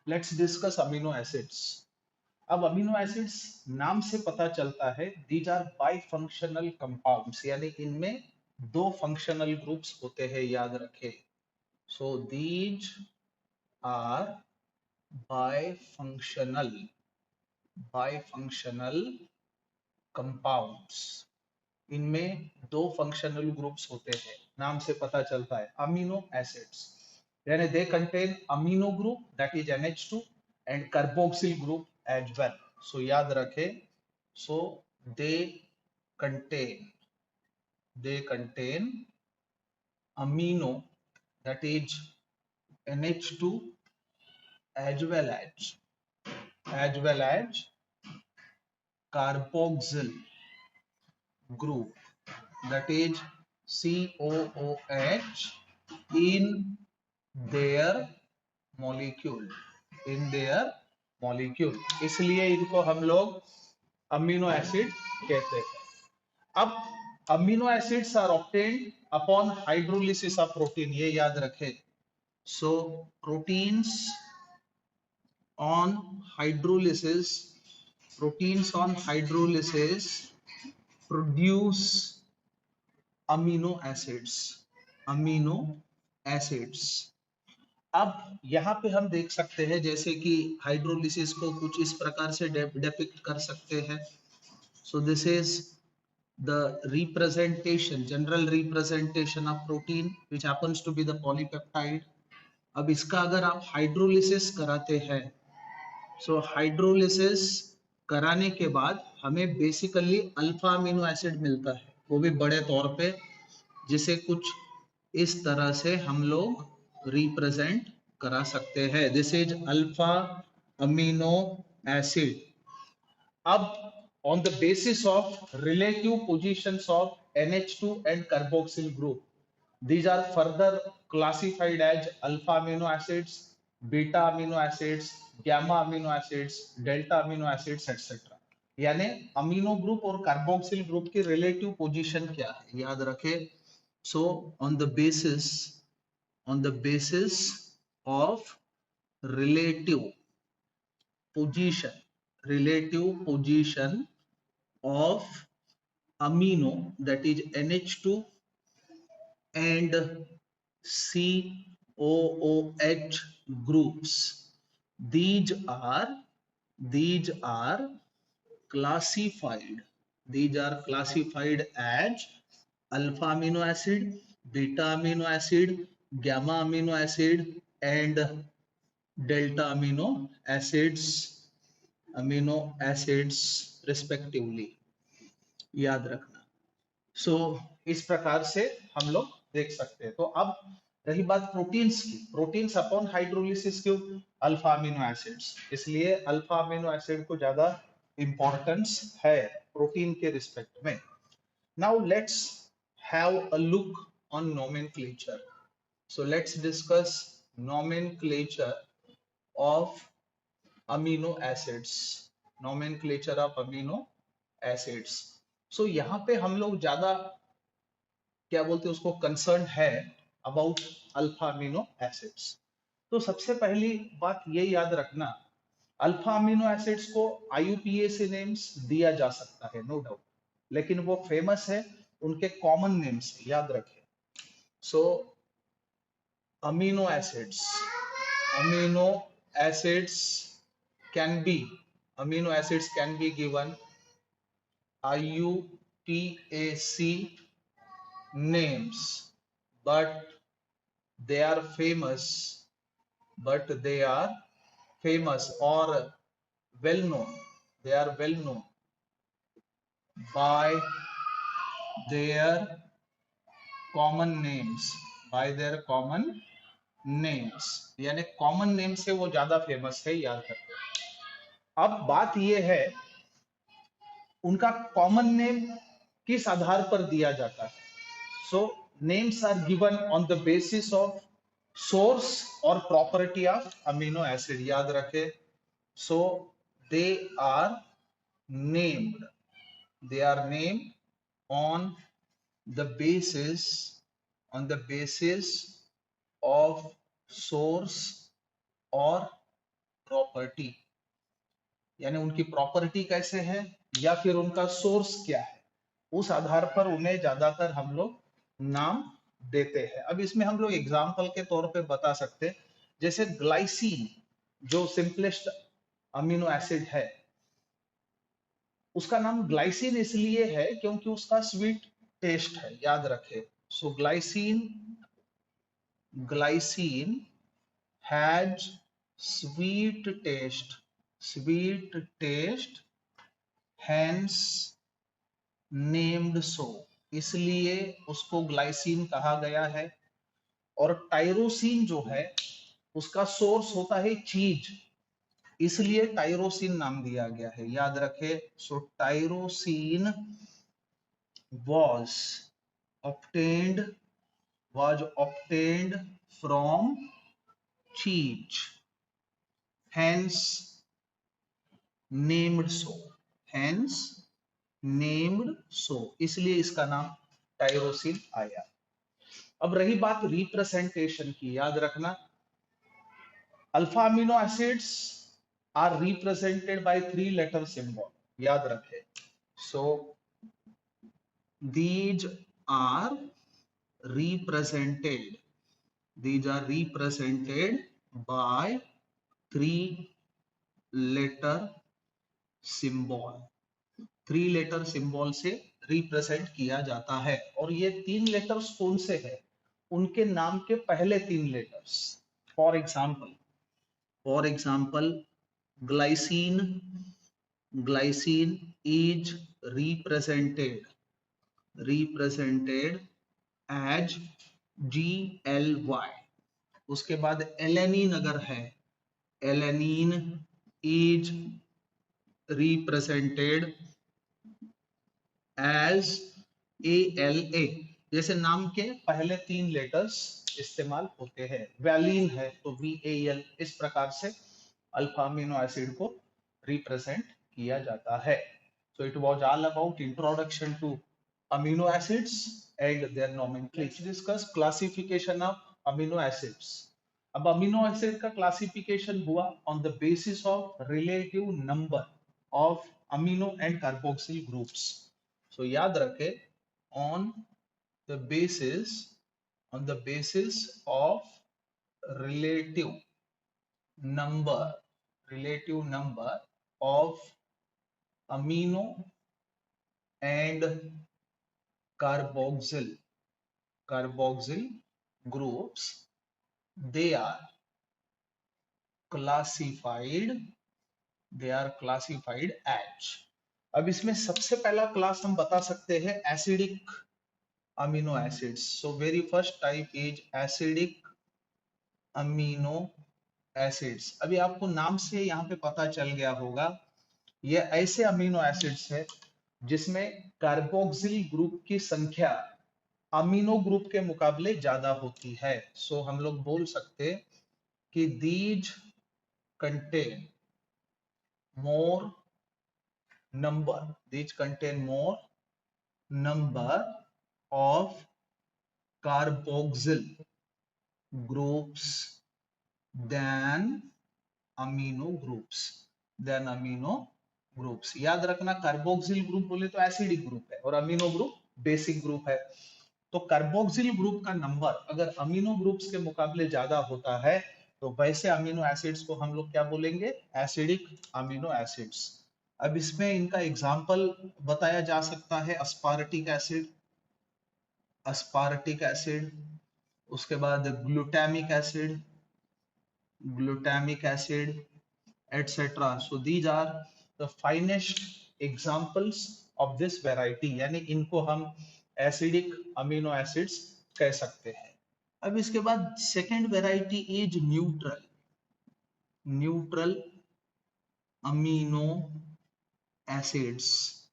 Let's discuss amino acids. अब amino acids नाम से पता चलता है these are bifunctional compounds, यानी इनमें दो फंक्शनल ग्रुप्स होते हैं, याद रखें। So these are bifunctional compounds. इनमें दो फंक्शनल ग्रुप्स होते हैं, नाम से पता चलता है अमीनो एसिड्स, यानी they contain amino group that is NH2 and carboxyl group as well. So याद रखें, so they contain amino, that is NH2, as well as carboxyl group, that is COOH, in their molecule, इसलिए इनको हम लोग amino acid कहते हैं। अब amino acids are obtained upon hydrolysis of protein, ये याद रखें। So proteins on hydrolysis produce amino acids. अब यहाँ पे हम देख सकते हैं जैसे कि हाइड्रोलिसिस को कुछ इस प्रकार से डिपिक्ट कर सकते हैं। So this is the general representation of protein which happens to be the polypeptide। अब इसका अगर आप हाइड्रोलिसिस कराते हैं, सो हाइड्रोलिसिस कराने के बाद हमें बेसिकली अल्फा अमीनो एसिड मिलता है, वो भी बड़े तौर पे, जिसे कुछ इस तरह से हम लोग रिप्रेजेंट करा सकते हैं। This is alpha amino acid. अब on the basis of relative positions of NH2 and carboxyl group, these are further classified as alpha amino acids, beta amino acids, gamma amino acids, delta amino acids, etc। यानी amino group और carboxyl group की relative position क्या है, याद रखें। सो on the basis of relative position of amino, that is NH2 and COOH groups, these are classified as alpha amino acid, beta amino acid, gamma amino acid and delta amino acids respectively, याद रखना। सो इस प्रकार से हम लोग देख सकते हैं। तो अब रही बात प्रोटीन्स की, प्रोटीन्स अपॉन हाइड्रोलिसिस क्यों, अल्फा अमीनो एसिड्स, इसलिए अल्फा अमीनो एसिड को ज्यादा इंपॉर्टेंस है प्रोटीन के रिस्पेक्ट में। Now let's have a look on nomenclature. So let's discuss nomenclature of amino acids, so यहाँ पे हम लोग ज्यादा क्या बोलते हैं उसको, कंसर्न है अबाउट अल्फा अमीनो एसिड्स। तो सबसे पहली बात ये याद रखना, अल्फा अमीनो एसिड्स को IUPAC नेम्स दिया जा सकता है, नो डाउट, लेकिन वो फेमस है उनके कॉमन नेम्स, याद रखें। So amino acids can be given IUPAC names, but they are famous or well known, by their common names, यानी कॉमन नेम से वो ज्यादा फेमस है, याद रखते हैं। अब बात ये है उनका कॉमन नेम किस आधार पर दिया जाता है। So names are given on the basis of source और प्रॉपर्टी ऑफ अमीनो एसिड, याद रखें। So they are named on the basis of source or property, यानी उनकी प्रॉपर्टी कैसे है या फिर उनका सोर्स क्या है, उस आधार पर उन्हें ज्यादातर हम लोग नाम देते हैं। अब इसमें हम लोग एग्जाम्पल के तौर पे बता सकते हैं, जैसे ग्लाइसिन जो सिंपलेस्ट अमीनो एसिड है, उसका नाम ग्लाइसिन इसलिए है क्योंकि उसका स्वीट टेस्ट है, याद रखे। So glycine has sweet taste, sweet taste, hence named so, इसलिए उसको ग्लाइसिन कहा गया है। और टायरोसिन जो है उसका सोर्स होता है चीज, इसलिए टायरोसिन नाम दिया गया है, याद रखे। सो tyrosine was obtained obtained from cheese, hence named so, hence named so, इसलिए इसका नाम टायरोसिन आया। अब रही बात रिप्रेजेंटेशन की, याद रखना alpha amino acids are represented by 3 letter symbol, याद रखे। So these are represented, these are represented by 3 letter symbol, 3 letter symbol से रिप्रेजेंट किया जाता है। और ये 3 लेटर्स कौन से हैं, उनके नाम के पहले 3 letters. For example glycine, glycine is represented as GLY। उसके बाद एलेनिन अगर है, alanine is represented as ALA। जैसे नाम के पहले 3 लेटर्स इस्तेमाल होते हैं। वैलिन है तो VAL, इस प्रकार से अल्फा अमीनो एसिड को रिप्रेजेंट किया जाता है। So it was all about introduction to amino acids and their nomenclature. Let's discuss classification of amino acids. अब अमीनो एसिड का क्लासिफिकेशन हुआ on the basis of relative number of amino and carboxyl groups. So याद रखे on the basis of relative number of amino and carboxyl groups, they are classified as। अब इसमें सबसे पहला class हम बता सकते हैं acidic amino acids. So very first type is acidic amino acids. अभी आपको नाम से यहाँ पे पता चल गया होगा, ये ऐसे अमीनो एसिड्स है जिसमें कार्बोक्सिल ग्रुप की संख्या अमीनो ग्रुप के मुकाबले ज्यादा होती है। सो हम लोग बोल सकते कि these contain more number of carboxyl groups than amino groups। याद रखना कार्बोक्सिल ग्रुप बोले तो एसिडिक ग्रुप है और अमीनो ग्रुप बेसिक ग्रुप है। तो कार्बोक्सिल ग्रुप का नंबर अगर अमीनो ग्रुप्स के मुकाबले ज्यादा होता है तो वैसे अमीनो एसिड्स को हम लोग क्या बोलेंगे, एसिडिक अमीनो एसिड्स। अब इसमें इनका एग्जाम्पल बताया जा सकता है अस्पार्टिक एसिड, उसके बाद glutamic acid etcetera. So these are the finest examples of this variety, यानी इनको हम एसिडिक अमीनो एसिड्स कह सकते हैं। अब इसके बाद second variety is neutral amino acids.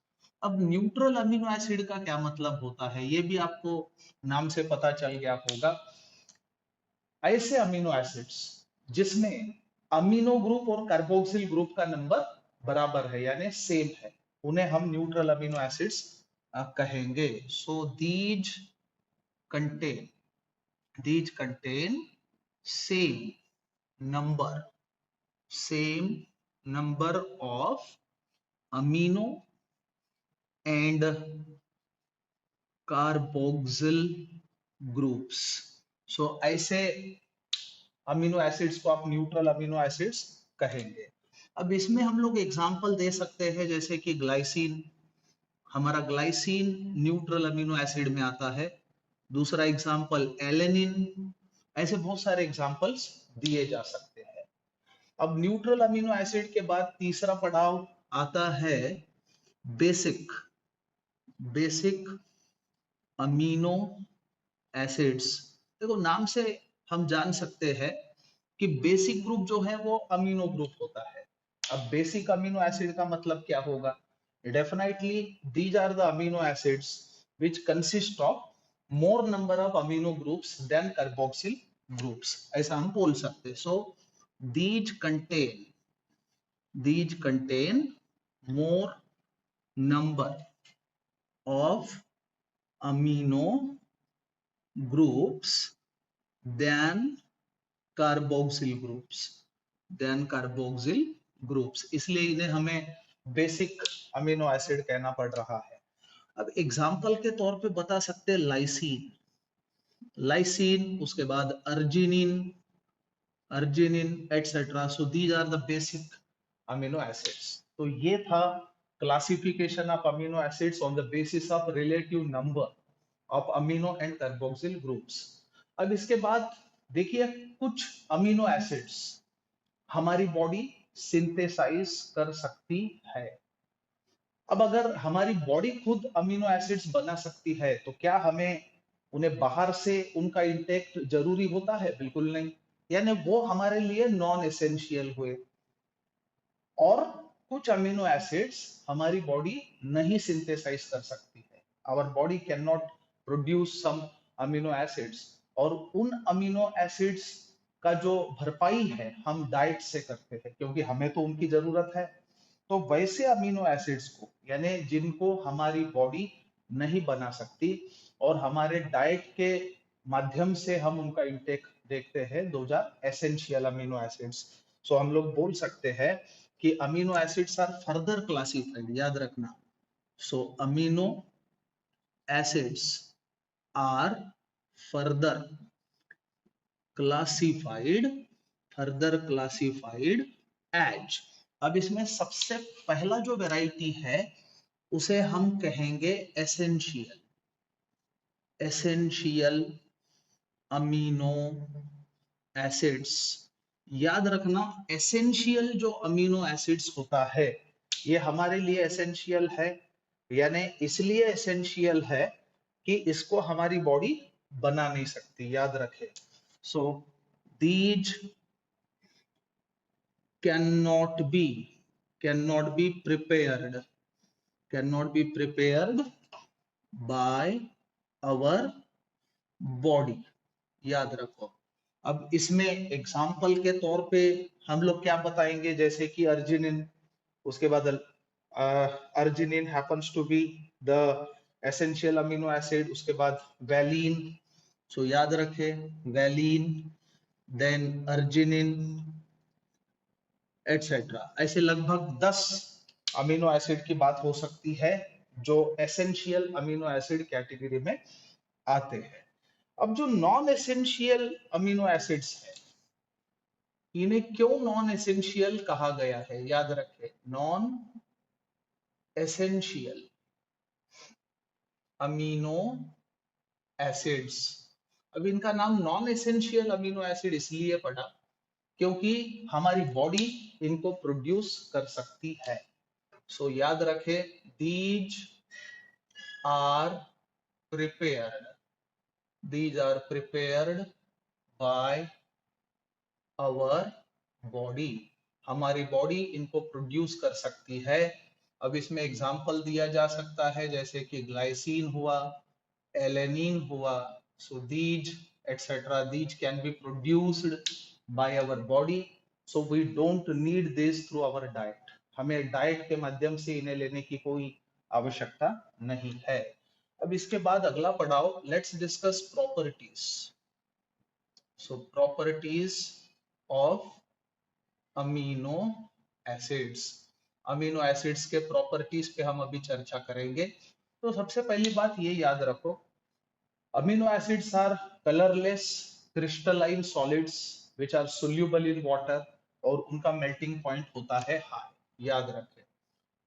अब न्यूट्रल अमीनो एसिड का क्या मतलब होता है, ये भी आपको नाम से पता चल गया होगा। ऐसे अमीनो एसिड्स जिसमें अमीनो ग्रुप और कार्बोक्सिल ग्रुप का नंबर बराबर है यानी सेम है, उन्हें हम न्यूट्रल अमीनो एसिड्स कहेंगे। सो these contain same number same number of amino and carboxyl groups. So ऐसे अमीनो एसिड्स को आप न्यूट्रल अमीनो एसिड्स कहेंगे। अब इसमें हम लोग एग्जांपल दे सकते हैं, जैसे कि ग्लाइसिन, हमारा ग्लाइसिन न्यूट्रल अमीनो एसिड में आता है। दूसरा एग्जांपल एलेनिन, ऐसे बहुत सारे एग्जांपल्स दिए जा सकते हैं। अब न्यूट्रल अमीनो एसिड के बाद तीसरा पड़ाव आता है बेसिक अमीनो एसिड्स। देखो नाम से हम जान सकते हैं कि बेसिक ग्रुप जो है वो अमीनो ग्रुप होता है। अब बेसिक अमीनो एसिड का मतलब क्या होगा? Definitely these are the amino acids which consist of more number of amino groups than carboxyl groups, ऐसा हम बोल सकते हैं। So these contain more number of amino groups than carboxyl groups, इसलिए इन्हें हमें बेसिक अमीनो एसिड कहना पड़ रहा है। अब एग्जाम्पल के तौर पे बता सकते हैं लाइसिन, उसके बाद arginine etcetera. So these are the basic amino acids. तो ये था classification of amino acids on the basis of relative number of amino and carboxyl groups. अब इसके बाद देखिए कुछ अमीनो एसिड्स हमारी बॉडी सिंथेसाइज कर सकती है। अब अगर हमारी बॉडी खुद अमीनो एसिड्स बना सकती है तो क्या हमें उन्हें बाहर से उनका इंटेक जरूरी होता है? बिल्कुल नहीं, यानी वो हमारे लिए नॉन एसेंशियल हुए। और कुछ अमीनो एसिड्स हमारी बॉडी नहीं सिंथेसाइज कर सकती है। Our body can not produce some amino acids, और उन अमीनो एसिड्स का जो भरपाई है हम डाइट से करते हैं, क्योंकि हमें तो उनकी जरूरत है। तो वैसे अमीनो एसिड्स को, यानी जिनको हमारी बॉडी नहीं बना सकती और हमारे डाइट के माध्यम से हम उनका इंटेक देखते हैं, दो are essential amino acids. So हम लोग बोल सकते हैं कि amino acids are further classified, याद रखना। So amino acids are further classified as. अब इसमें सबसे पहला जो वैरायटी है उसे हम कहेंगे एसेंशियल अमीनो एसिड्स। याद रखना, एसेंशियल जो अमीनो एसिड्स होता है ये हमारे लिए एसेंशियल है, यानी इसलिए एसेंशियल है कि इसको हमारी बॉडी बना नहीं सकती, याद रखे। So these cannot be prepared by our body, याद रखो। अब इसमें एग्जाम्पल के तौर पे हम लोग क्या बताएंगे, जैसे कि अर्जिनिन, उसके बाद arginine happens to be the essential amino acid, उसके बाद वैलिन। सो याद रखे वैलिन, देन अर्जिनिन एटसेट्रा। ऐसे लगभग 10 अमीनो एसिड की बात हो सकती है जो एसेंशियल अमीनो एसिड कैटेगरी में आते हैं। अब जो नॉन एसेंशियल अमीनो एसिड्स है, इन्हें क्यों नॉन एसेंशियल कहा गया है? याद रखें, नॉन एसेंशियल अमीनो एसिड्स। अब इनका नाम नॉन एसेंशियल अमीनो एसिड इसलिए पड़ा क्योंकि हमारी बॉडी इनको प्रोड्यूस कर सकती है। सो याद रखें, these are prepared by our body. हमारी बॉडी इनको प्रोड्यूस कर सकती है। अब इसमें एग्जाम्पल दिया जा सकता है, जैसे कि ग्लाइसिन हुआ, एलेनिन हुआ। So these etcetera, these can be produced by our body, so we don't need this through our diet. हमें डाइट के माध्यम से इन्हें लेने की कोई आवश्यकता नहीं है। अब इसके बाद अगला पड़ाव, let's discuss properties. So properties of amino acids. Amino acids के प्रॉपर्टीज पे हम अभी चर्चा करेंगे। तो सबसे पहली बात ये याद रखो, amino acids are colourless crystalline solids which are soluble in water, और उनका मेल्टिंग पॉइंट होता है हाई, याद रखें।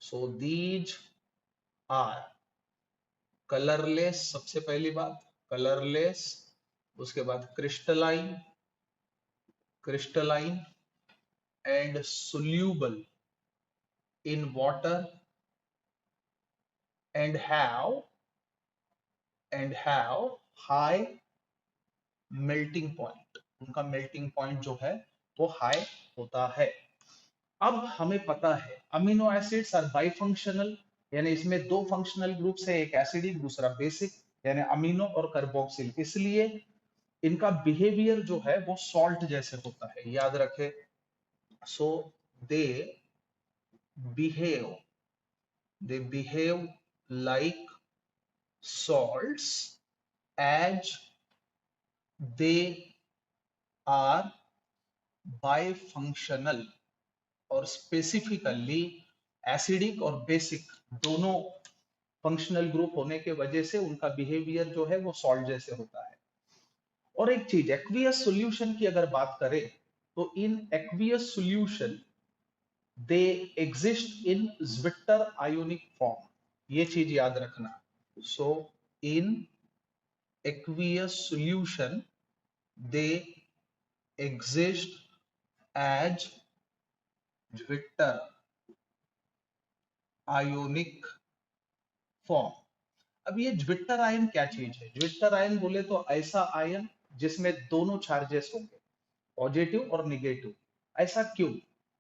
सो दीज आर कलरलेस, सबसे पहली बात कलरलेस, उसके बाद crystalline, crystalline and soluble in water and have high melting point, उनका melting point जो है वो हाई होता है। अब हमें पता है अमीनो एसिड्स आर बाइफंक्शनल, यानी इसमें दो फंक्शनल ग्रुप्स है, एक एसिडिक दूसरा बेसिक, यानी अमीनो और कार्बोक्सिल, इसलिए इनका बिहेवियर जो है वो सॉल्ट जैसे होता है, याद रखे। सो दे behave they behave like salts as they are bifunctional, और स्पेसिफिकली एसिडिक और बेसिक दोनों फंक्शनल ग्रुप होने के वजह से उनका बिहेवियर जो है वो सॉल्ट जैसे होता है। और एक चीज, एक्वियस सॉल्यूशन की अगर बात करें तो in aqueous solution they exist in zwitterionic form, ये चीज याद रखना। So in aqueous solution they exist as Zwitter ionic form। अब ये ज्विट्टर आयन क्या चीज है? ज्विट्टर आयन बोले तो ऐसा आयन जिसमें दोनों चार्जेस होंगे, पॉजिटिव और निगेटिव। ऐसा क्यों?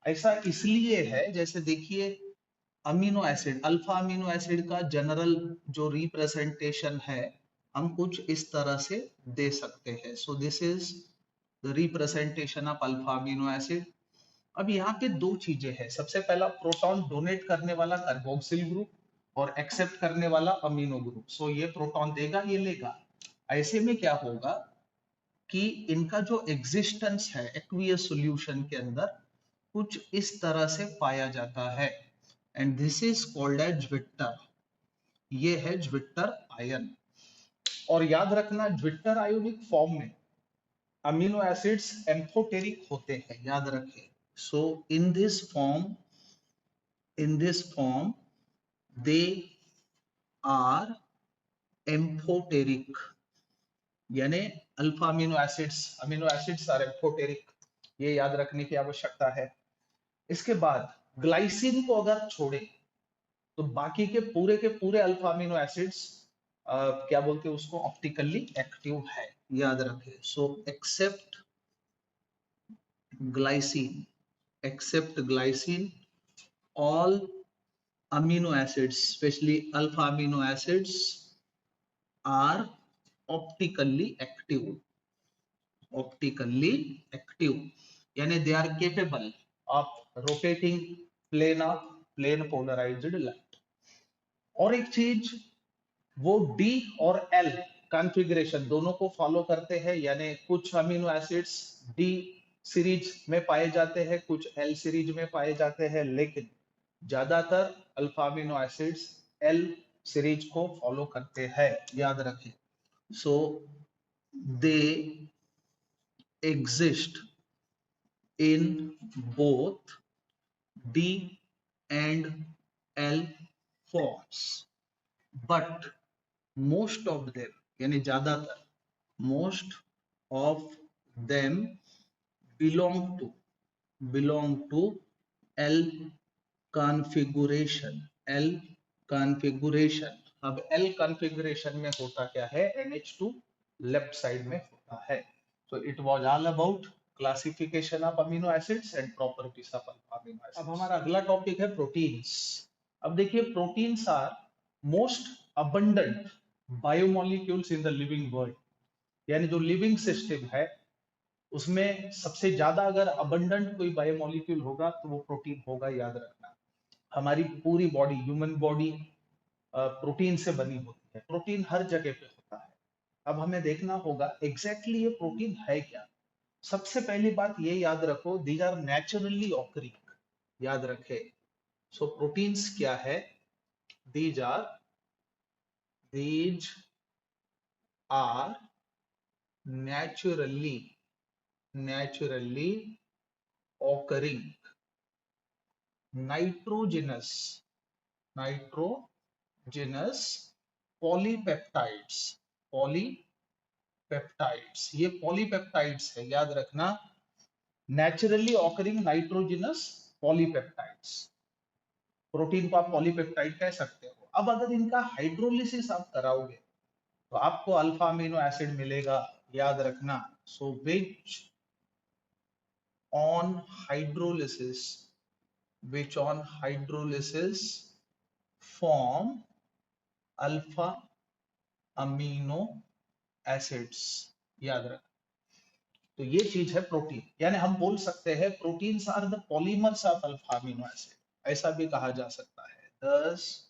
ऐसा इसलिए है, जैसे देखिए amino acid, alpha amino acid का जनरल जो रिप्रेजेंटेशन है हम कुछ इस तरह से दे सकते हैं। So this is the representation of alpha amino acid. अब यहाँ पे दो चीजें हैं, सबसे पहला प्रोटॉन डोनेट करने वाला कार्बोक्सिल ग्रुप और एक्सेप्ट करने वाला अमीनो ग्रुप। सो ये प्रोटॉन देगा, ये लेगा। ऐसे में क्या होगा कि इनका जो एग्जिस्टेंस है एक्वियस सॉल्यूशन के अंदर कुछ इस तरह से पाया जाता है, and this is called as zwitter. ये है ज्विट्टर आयन। और याद रखना ज्विट्टर आयोनिक फॉर्म में अमीनो एसिड्स एम्फोटेरिक होते हैं, याद रखें। So in this form they are amphoteric, यानी alpha amino acids are amphoteric, ये याद रखने की आवश्यकता है। इसके बाद ग्लाइसिन को अगर छोड़े तो बाकी के पूरे अल्फा अमीनो एसिड्स क्या बोलते हैं उसको, ऑप्टिकली एक्टिव है, याद रखें। सो glycine except glycine all amino acids especially alpha amino acids are optically active, optically active यानी they are capable of rotating plane polarized light। और एक चीज, वो डी और एल कॉन्फ़िगरेशन दोनों को फॉलो करते हैं, यानी कुछ अमीनो एसिड्स डी सीरीज में पाए जाते हैं, कुछ एल सीरीज में पाए जाते हैं, लेकिन ज्यादातर alpha amino acids L series को फॉलो करते हैं, याद रखें। So they exist in both D and L forms, but most of them यानी ज्यादातर, most of them belong to L configuration, L configuration. अब एल कॉन्फ़िगरेशन में होता क्या है, NH2 लेफ्ट साइड में होता है। So it was all about classification of amino acids and properties of amino acids. अब हमारा अगला टॉपिक है प्रोटीन्स। अब देखिए proteins are most abundant biomolecules in the living world, यानी जो लिविंग सिस्टम है उसमें सबसे ज्यादा अगर अबंडेंट कोई बायोमोलिक्यूल होगा तो वो प्रोटीन होगा, याद रखना। हमारी पूरी बॉडी, ह्यूमन बॉडी प्रोटीन से बनी होती है, प्रोटीन हर जगह पे होता है। अब हमें देखना होगा एग्जैक्टली ये प्रोटीन है क्या। सबसे पहली बात ये याद रखो, दीज आर नेचुरली ऑकरिंग, याद रखे। सो प्रोटीन्स क्या है? These are these are naturally occurring nitrogenous nitrogenous polypeptides polypeptides, ये polypeptides है, याद रखना। naturally occurring nitrogenous polypeptides, protein को आप पॉलीपेप्टाइड कह सकते हो। अब अगर इनका हाइड्रोलिसिस आप कराओगे तो आपको अल्फा अमीनो एसिड मिलेगा, याद रखना। So which on hydrolysis form alpha amino acids, याद रख। तो ये चीज है प्रोटीन, यानी हम बोल सकते हैं proteins are the polymers of alpha amino acid, ऐसा भी कहा जा सकता है। Thus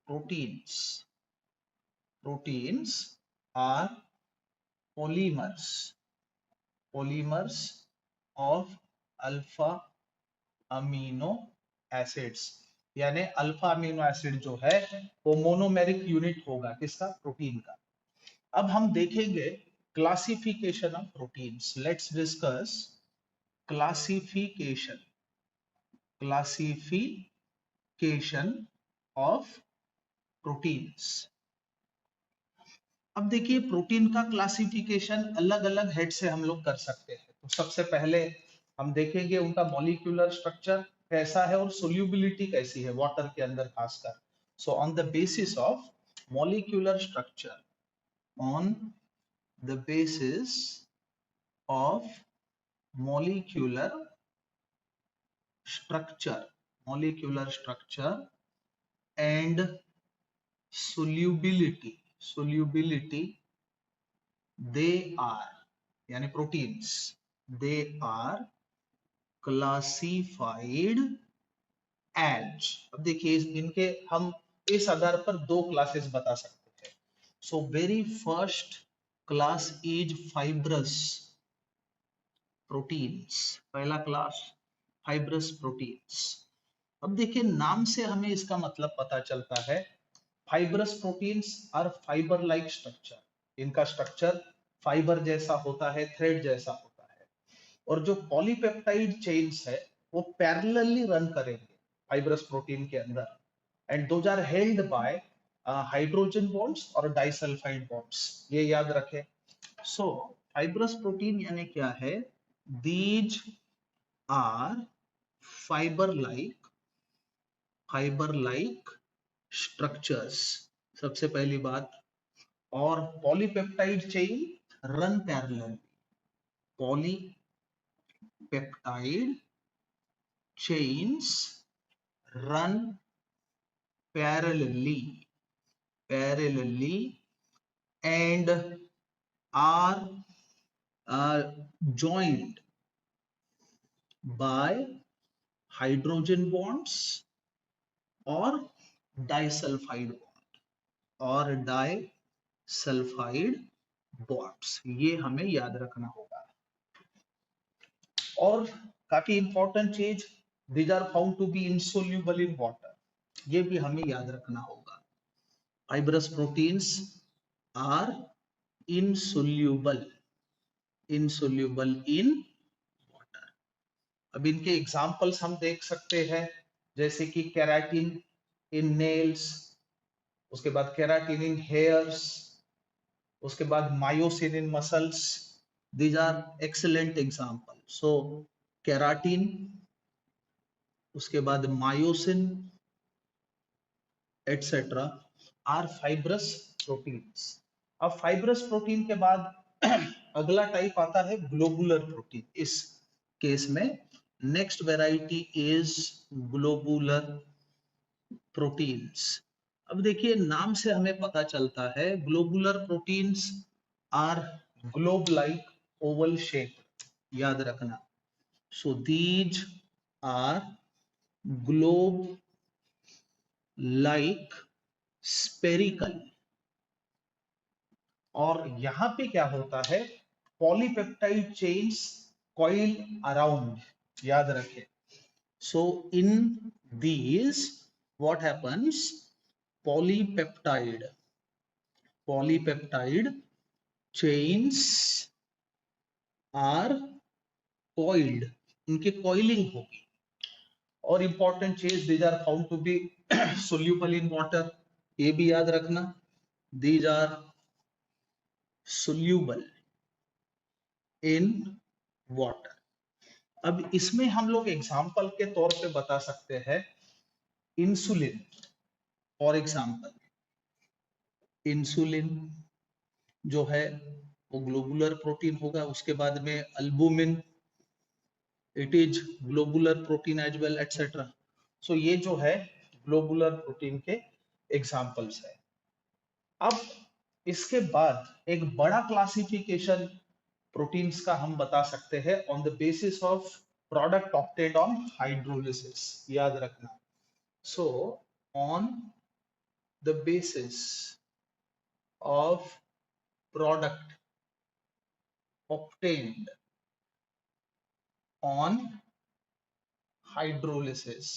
proteins are polymers of alpha amino acids, यानी अल्फा अमीनो एसिड जो है वो मोनोमेरिक यूनिट होगा किसका? प्रोटीन का। अब हम देखेंगे classification of proteins. Let's discuss classification of proteins. अब देखिए प्रोटीन का क्लासिफिकेशन अलग अलग हेड से हम लोग कर सकते हैं। तो सबसे पहले हम देखेंगे उनका मॉलिक्यूलर स्ट्रक्चर कैसा है और सोल्यूबिलिटी कैसी है वाटर के अंदर खासकर। So on the basis of molecular structure, on the basis of molecular structure and solubility, they are, यानी proteins, they are classified as. अब देखिए इनके हम इस आधार पर दो क्लासेस बता सकते हैं। So very first class is fibrous proteins, पहला क्लास फाइब्रस प्रोटीन्स। अब देखिए नाम से हमें इसका मतलब पता चलता है, fibrous proteins are fibre like structure, इनका स्ट्रक्चर फाइबर जैसा होता है, थ्रेड जैसा होता है। और जो पॉलीपेप्टाइड चेन्स है वो पैरेलली रन करेंगे फाइब्रस प्रोटीन के अंदर, and those are held by hydrogen bonds और डाइसल्फाइड बॉन्ड्स, ये याद रखें। सो फाइब्रस प्रोटीन यानी क्या है? These are fibre like structures, सबसे पहली बात। और polypeptide chain run parallel, polypeptide chains run parallelly and are joined by hydrogen bonds or disulfide bonds, ये हमें याद रखना होगा। और काफी इंपॉर्टेंट चीज, these are found to be insoluble in water, ये भी हमें याद रखना होगा। Fibrous proteins are insoluble in water। अब इनके एग्जांपल्स हम देख सकते हैं, जैसे कि केराटिन इन नेल्स, उसके बाद केराटिन इन हेयर्स, उसके बाद myosin in muscles. These are excellent example. So keratin, उसके बाद myosin etcetera are fibrous proteins. अब फाइब्रस प्रोटीन के बाद अगला टाइप आता है ग्लोबुलर प्रोटीन। इस केस में next variety is globular proteins. अब देखिए नाम से हमें पता चलता है globular proteins are globe like oval shape, याद रखना। So these are globe like spherical. और यहां पे क्या होता है, पॉलीपेप्टाइड चेन्स कॉइल अराउंड, याद रखें। So in these what happens, polypeptide chains are coiled, उनकी coiling होगी। और इंपॉर्टेंट चीज, these are found to be soluble in water, ये भी याद रखना, these are soluble in water। अब इसमें हम लोग एग्जाम्पल के तौर पे बता सकते हैं इंसुलिन। फॉर एग्जाम्पल इंसुलिन जो है वो ग्लोबुलर प्रोटीन होगा, उसके बाद में albumin, it is globular protein as well etcetera. So ये जो है ग्लोबुलर प्रोटीन के एग्जाम्पल्स है। अब इसके बाद एक बड़ा क्लासिफिकेशन प्रोटीन्स का हम बता सकते हैं on the basis of product obtained on hydrolysis, याद रखना। सो on the basis of product obtained on hydrolysis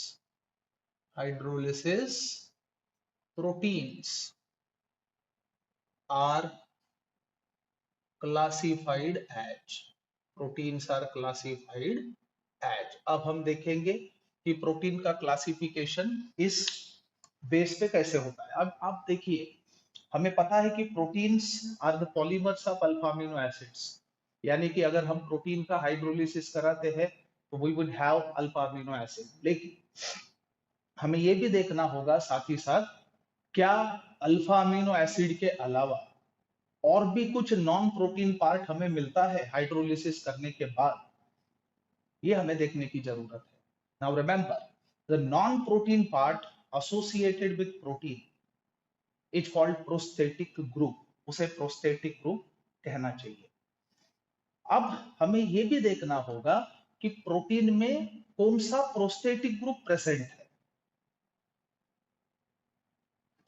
proteins are classified as अब हम देखेंगे कि प्रोटीन का क्लासिफिकेशन इस बेस पे कैसे होता है। अब आप देखिए, हमें पता है कि proteins are the polymers of alpha amino acids, यानी कि अगर हम प्रोटीन का हाइड्रोलिसिस कराते हैं तो we would have alpha amino acid. लेकिन हमें यह भी देखना होगा साथ ही साथ, क्या अल्फा अमीनो एसिड के अलावा और भी कुछ नॉन प्रोटीन पार्ट हमें मिलता है हाइड्रोलिसिस करने के बाद, ये हमें देखने की जरूरत है। Now remember, the non protein part associated with protein is called prosthetic group, उसे प्रोस्थेटिक ग्रुप कहना चाहिए। अब हमें यह भी देखना होगा कि प्रोटीन में कौन सा प्रोस्थेटिक ग्रुप प्रेजेंट है।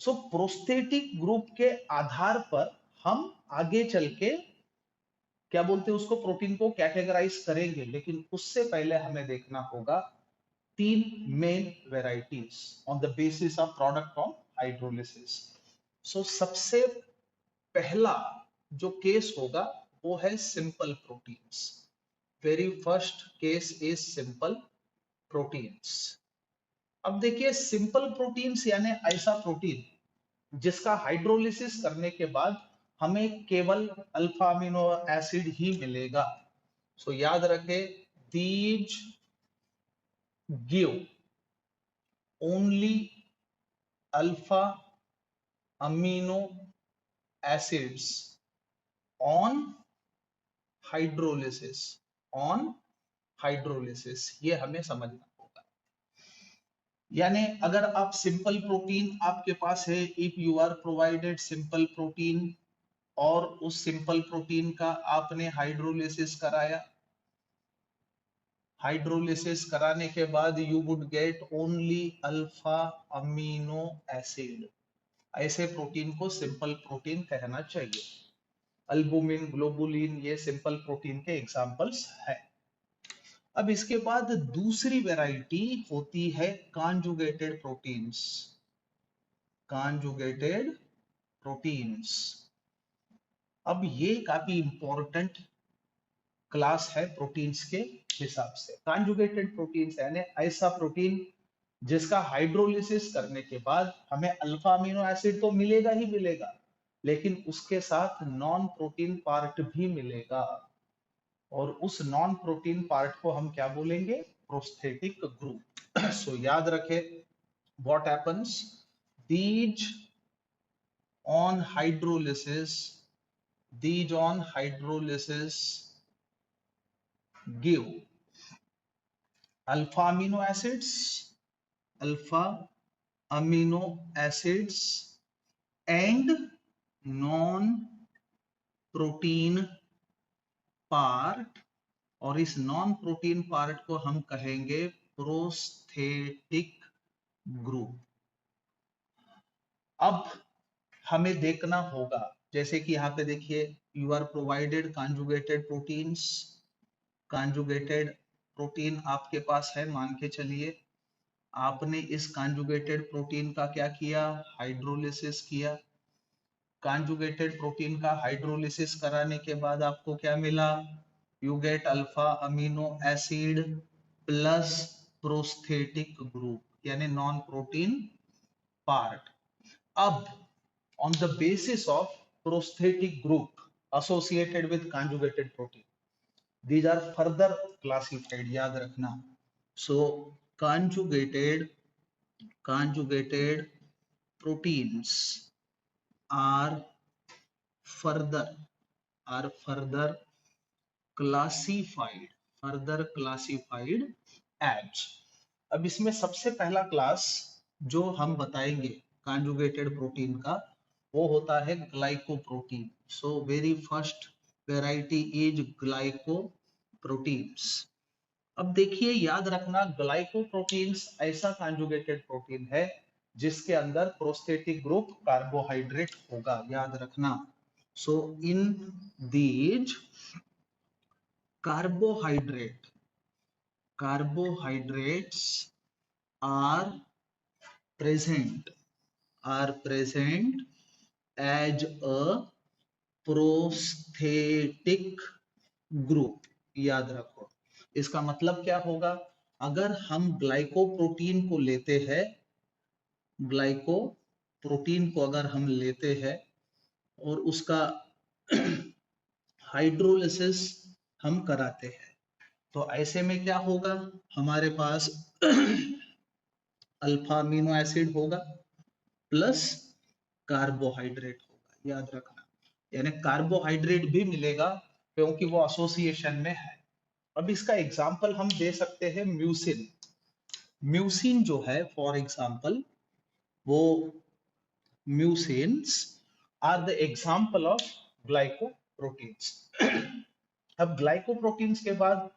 सो प्रोस्थेटिक ग्रुप के आधार पर हम आगे चल के क्या बोलते हैं उसको, प्रोटीन को कैटेगराइज करेंगे। लेकिन उससे पहले हमें देखना होगा 3 main varieties on the basis of product of hydrolysis. So सबसे पहला जो केस होगा वो है simple proteins. Very first case is simple proteins. अब देखिए, सिंपल प्रोटीन्स यानी ऐसा प्रोटीन जिसका हाइड्रोलिसिस करने के बाद हमें केवल अल्फा अमीनो एसिड ही मिलेगा। सो याद रखें, these give only alpha amino acids on hydrolysis, ये हमें समझना होगा। यानी अगर आप सिंपल प्रोटीन आपके पास है, if you are provided simple protein और उस सिंपल प्रोटीन का आपने हाइड्रोलिसिस कराया, हाइड्रोलिसिस कराने के बाद you would get only alpha amino acid, ऐसे प्रोटीन को सिंपल प्रोटीन कहना चाहिए। अल्बुमिन, ग्लोबुलिन, ये सिंपल प्रोटीन के एग्जांपल्स हैं। अब इसके बाद दूसरी वैरायटी होती है कॉन्जुगेटेड प्रोटीन्स। अब ये काफी इंपॉर्टेंट क्लास है प्रोटीन्स के हिसाब से। कॉन्जुगेटेड प्रोटीन्स यानी ऐसा प्रोटीन जिसका हाइड्रोलिसिस करने के बाद हमें अल्फा अमीनो एसिड तो मिलेगा ही मिलेगा, लेकिन उसके साथ नॉन प्रोटीन पार्ट भी मिलेगा, और उस नॉन प्रोटीन पार्ट को हम क्या बोलेंगे, प्रोस्थेटिक ग्रुप। सो याद रखें, what happens, these on hydrolysis give alpha amino acids and non protein part, और इस नॉन प्रोटीन पार्ट को हम कहेंगे प्रोस्थेटिक ग्रुप। अब हमें देखना होगा जैसे कि यहाँ पे देखिए, you are provided conjugated proteins, conjugated protein आपके पास है, मान के चलिए आपने इस कॉन्जुगेटेड प्रोटीन का क्या किया, हाइड्रोलिसिस किया। कॉन्जुगेटेड प्रोटीन का हाइड्रोलिसिस कराने के बाद आपको क्या मिला, you get alpha amino acid plus prosthetic group यानी नॉन प्रोटीन पार्ट। अब on the basis of prosthetic group associated with conjugated protein, these are further classified, याद रखना। so conjugated proteins are further classified as। अब इसमें सबसे पहला class जो हम बताएंगे कॉन्जुगेटेड प्रोटीन का, वो होता है glycoprotein. So very first variety is glycoproteins. अब देखिए, याद रखना, ग्लाइकोप्रोटीन्स ऐसा कॉन्जुगेटेड प्रोटीन है जिसके अंदर प्रोस्थेटिक ग्रुप कार्बोहाइड्रेट होगा, याद रखना। So in these carbohydrates are present as a prosthetic group। याद रखो, इसका मतलब क्या होगा, अगर हम ग्लाइकोप्रोटीन को लेते हैं, ग्लाइकोप्रोटीन को अगर हम लेते हैं और उसका हाइड्रोलिसिस हम कराते हैं, तो ऐसे में क्या होगा, हमारे पास अल्फा अमीनो एसिड होगा प्लस कार्बोहाइड्रेट होगा, याद रखना। यानी कार्बोहाइड्रेट भी मिलेगा क्योंकि वो एसोसिएशन में है। अब इसका एग्जांपल हम दे सकते हैं म्यूसिन। म्यूसिन जो है, फॉर एग्जांपल, वो mucins are the example of glycoproteins. अब ग्लाइकोप्रोटीन्स के बाद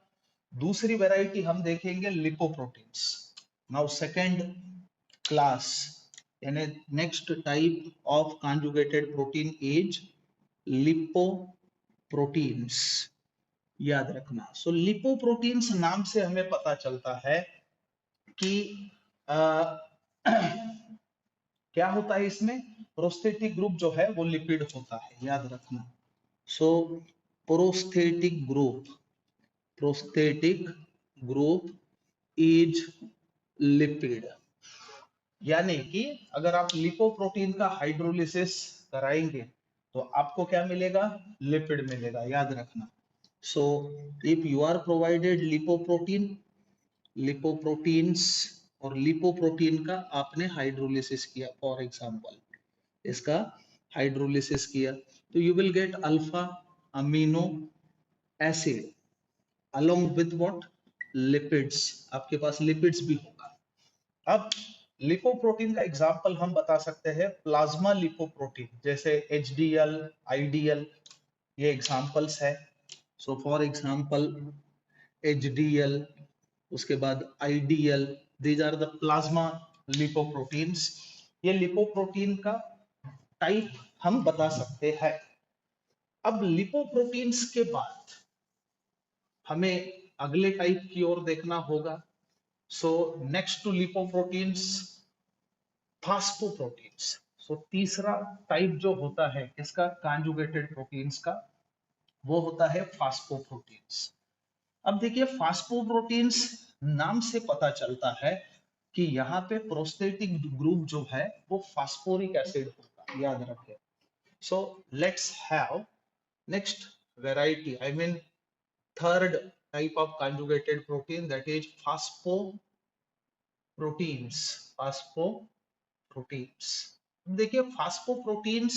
दूसरी वैरायटी हम देखेंगे लिपोप्रोटीन्स। नाउ सेकंड क्लास यानी next type of conjugated protein is lipoproteins, याद रखना। सो लिपोप्रोटीन्स नाम से हमें पता चलता है कि क्या होता है इसमें, प्रोस्थेटिक ग्रुप जो है वो लिपिड होता है, याद रखना। सो प्रोस्थेटिक ग्रुप इज लिपिड, यानी कि अगर आप लिपोप्रोटीन का हाइड्रोलिसिस कराएंगे तो आपको क्या मिलेगा, लिपिड मिलेगा, याद रखना। So if you are provided lipoproteins और लिपोप्रोटीन का आपने हाइड्रोलिसिस किया, फॉर एग्जांपल इसका हाइड्रोलिसिस किया, तो you will get alpha amino acid along with what, lipids. आपके पास लिपिड्स भी होगा। अब लिपोप्रोटीन का एग्जांपल हम बता सकते हैं प्लाज्मा लिपोप्रोटीन, जैसे HDL, IDL, ये एग्जांपल्स है। सो फॉर एग्जांपल HDL, उसके बाद IDL, these are the plasma lipoproteins. ये लिपोप्रोटीन का टाइप हम बता सकते हैं। अब लिपोप्रोटीन्स के बाद हमें अगले टाइप की ओर देखना होगा। So next two lipoproteins, phosphoproteins. So तीसरा टाइप जो होता है इसका कॉन्जुगेटेड प्रोटीन्स का, वो होता है फास्फोप्रोटीन्स। अब देखिए, फास्फोप्रोटीन्स नाम से पता चलता है कि यहाँ पे प्रोस्थेटिक ग्रुप जो है वो फास्फोरिक एसिड होगा, याद रखें। So let's have next variety, I mean third type of conjugated protein, that is phosphoproteins। देखिए, phosphoproteins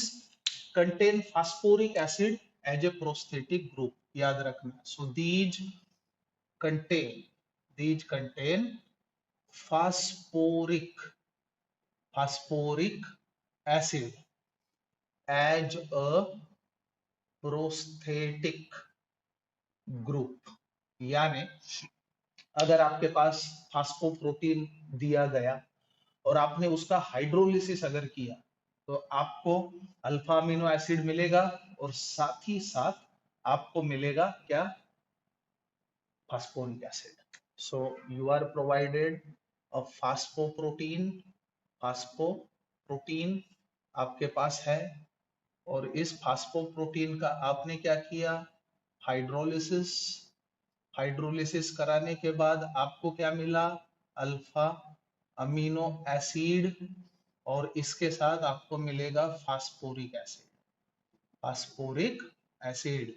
contain phosphoric acid as a prosthetic group, याद रखना। so these contain phosphoric acid as a prosthetic group। यानी अगर आपके पास फास्फोप्रोटीन दिया गया और आपने उसका हाइड्रोलिसिस अगर किया, तो आपको अल्फा अमीनो एसिड मिलेगा और साथ ही साथ आपको मिलेगा क्या, phosphoric acid. So you are provided a phosphoprotein आपके पास है, और इस फास्फोप्रोटीन का आपने क्या किया, हाइड्रोलिसिस। हाइड्रोलिसिस कराने के बाद आपको क्या मिला, अल्फा अमीनो एसिड, और इसके साथ आपको मिलेगा phosphoric acid. Phosphoric acid.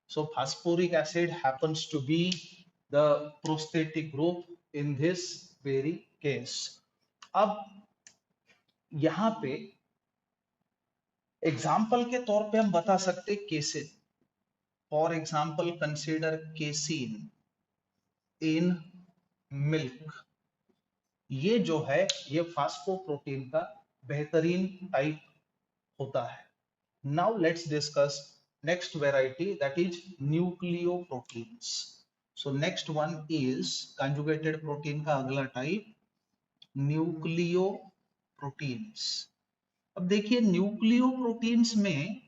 So phosphoric acid happens to be the prosthetic group in this very case. अब यहां पे एग्जाम्पल के तौर पे हम बता सकते casein. For example consider casein in milk. ये जो है ये फास्फोप्रोटीन का बेहतरीन टाइप होता है। Now let's discuss next variety, that is nucleoproteins. So next one is conjugated protein का अगला टाइप न्यूक्लियोप्रोटीन्स। अब देखिए न्यूक्लियोप्रोटीन्स में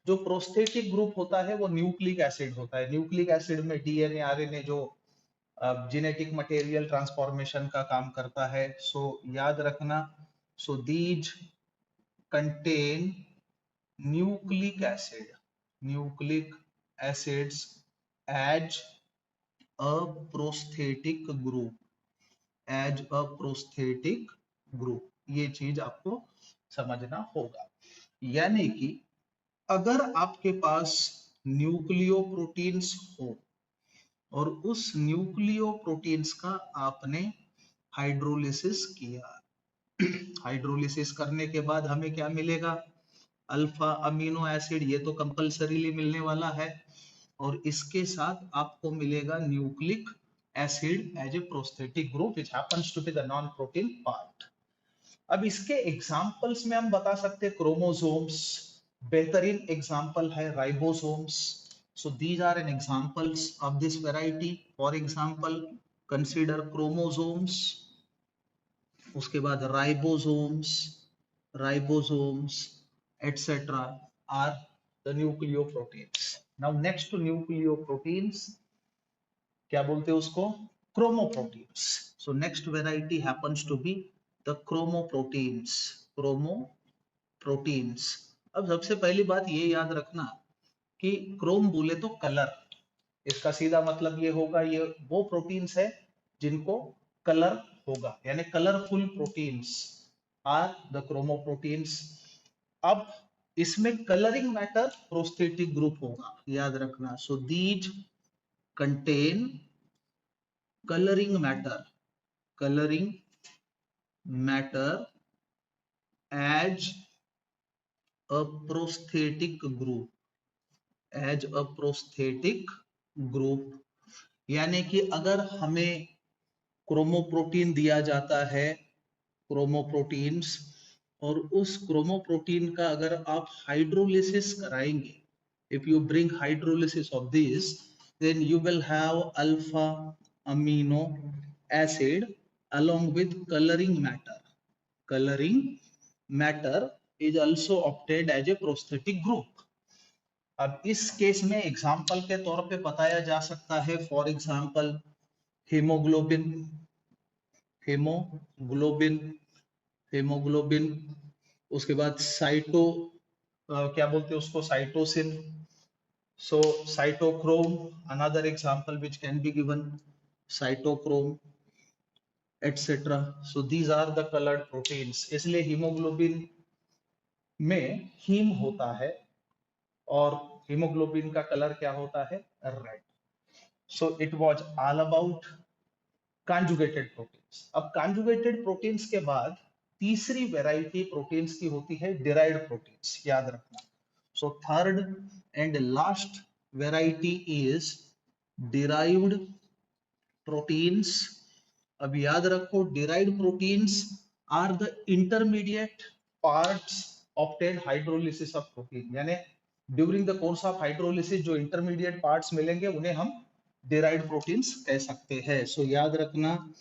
जो प्रोस्थेटिक ग्रुप होता है वो न्यूक्लिक एसिड होता है। न्यूक्लिक एसिड में डीएनए आरएनए जो जेनेटिक मटेरियल ट्रांसफॉर्मेशन का काम करता है। सो याद रखना, so these contain nucleic acids as a prosthetic group। ये चीज आपको समझना होगा। यानी कि अगर आपके पास न्यूक्लियोप्रोटीन्स हो और उस न्यूक्लियोप्रोटीन्स का आपने हाइड्रोलिसिस किया, हाइड्रोलिसिस करने के बाद हमें क्या मिलेगा, अल्फा अमीनो एसिड। ये तो कंपल्सरीली मिलने वाला है, और इसके साथ आपको मिलेगा nucleic acid as a prosthetic group which happens to be the non protein part. अब इसके एग्जांपल्स में हम बता सकते हैं क्रोमोसोम्स, बेहतरीन एग्जांपल है ribosomes. So these are an examples of this variety. For example consider chromosomes, उसके बाद ribosomes etc. are the nucleoproteins. Now next to nucleoproteins क्या बोलते हैं उसको, chromoproteins. So next variety happens to be the chromoproteins. अब सबसे पहली बात ये याद रखना कि क्रोम बोले तो कलर, इसका सीधा मतलब ये होगा ये वो प्रोटीन्स है जिनको कलर होगा, यानी colourful proteins are the chromoproteins. अब इसमें कलरिंग मैटर प्रोस्थेटिक ग्रुप होगा, याद रखना। So these contain colouring matter as a prosthetic group. यानी कि अगर हमें क्रोमोप्रोटीन दिया जाता है, क्रोमोप्रोटीन्स, और उस क्रोमोप्रोटीन का अगर आप हाइड्रोलिसिस कराएंगे, if you bring hydrolysis of this, then you will have alpha amino acid along with coloring matter is also obtained as a prosthetic group। अब इस केस में एग्जाम्पल के तौर पे बताया जा सकता है, फॉर एग्जाम्पल हेमोग्लोबिन, उसके बाद क्या बोलते हैं उसको, cytosine. So cytochrome, another example which can be given, cytochrome etc. So these are the colored proteins। इसलिए हीमोग्लोबिन में हीम होता है और हीमोग्लोबिन का कलर क्या होता है, red. So it was all about conjugated proteins। अब conjugated proteins के बाद तीसरी वैरायटी प्रोटीन्स की होती है derived proteins, याद रखना। So third and last variety is derived proteins। अब याद रखो derived proteins are the intermediate parts obtained hydrolysis of protein। यानी during the course of hydrolysis जो इंटरमीडिएट पार्ट्स मिलेंगे उन्हें हम derived proteins कह सकते हैं। सो याद रखना,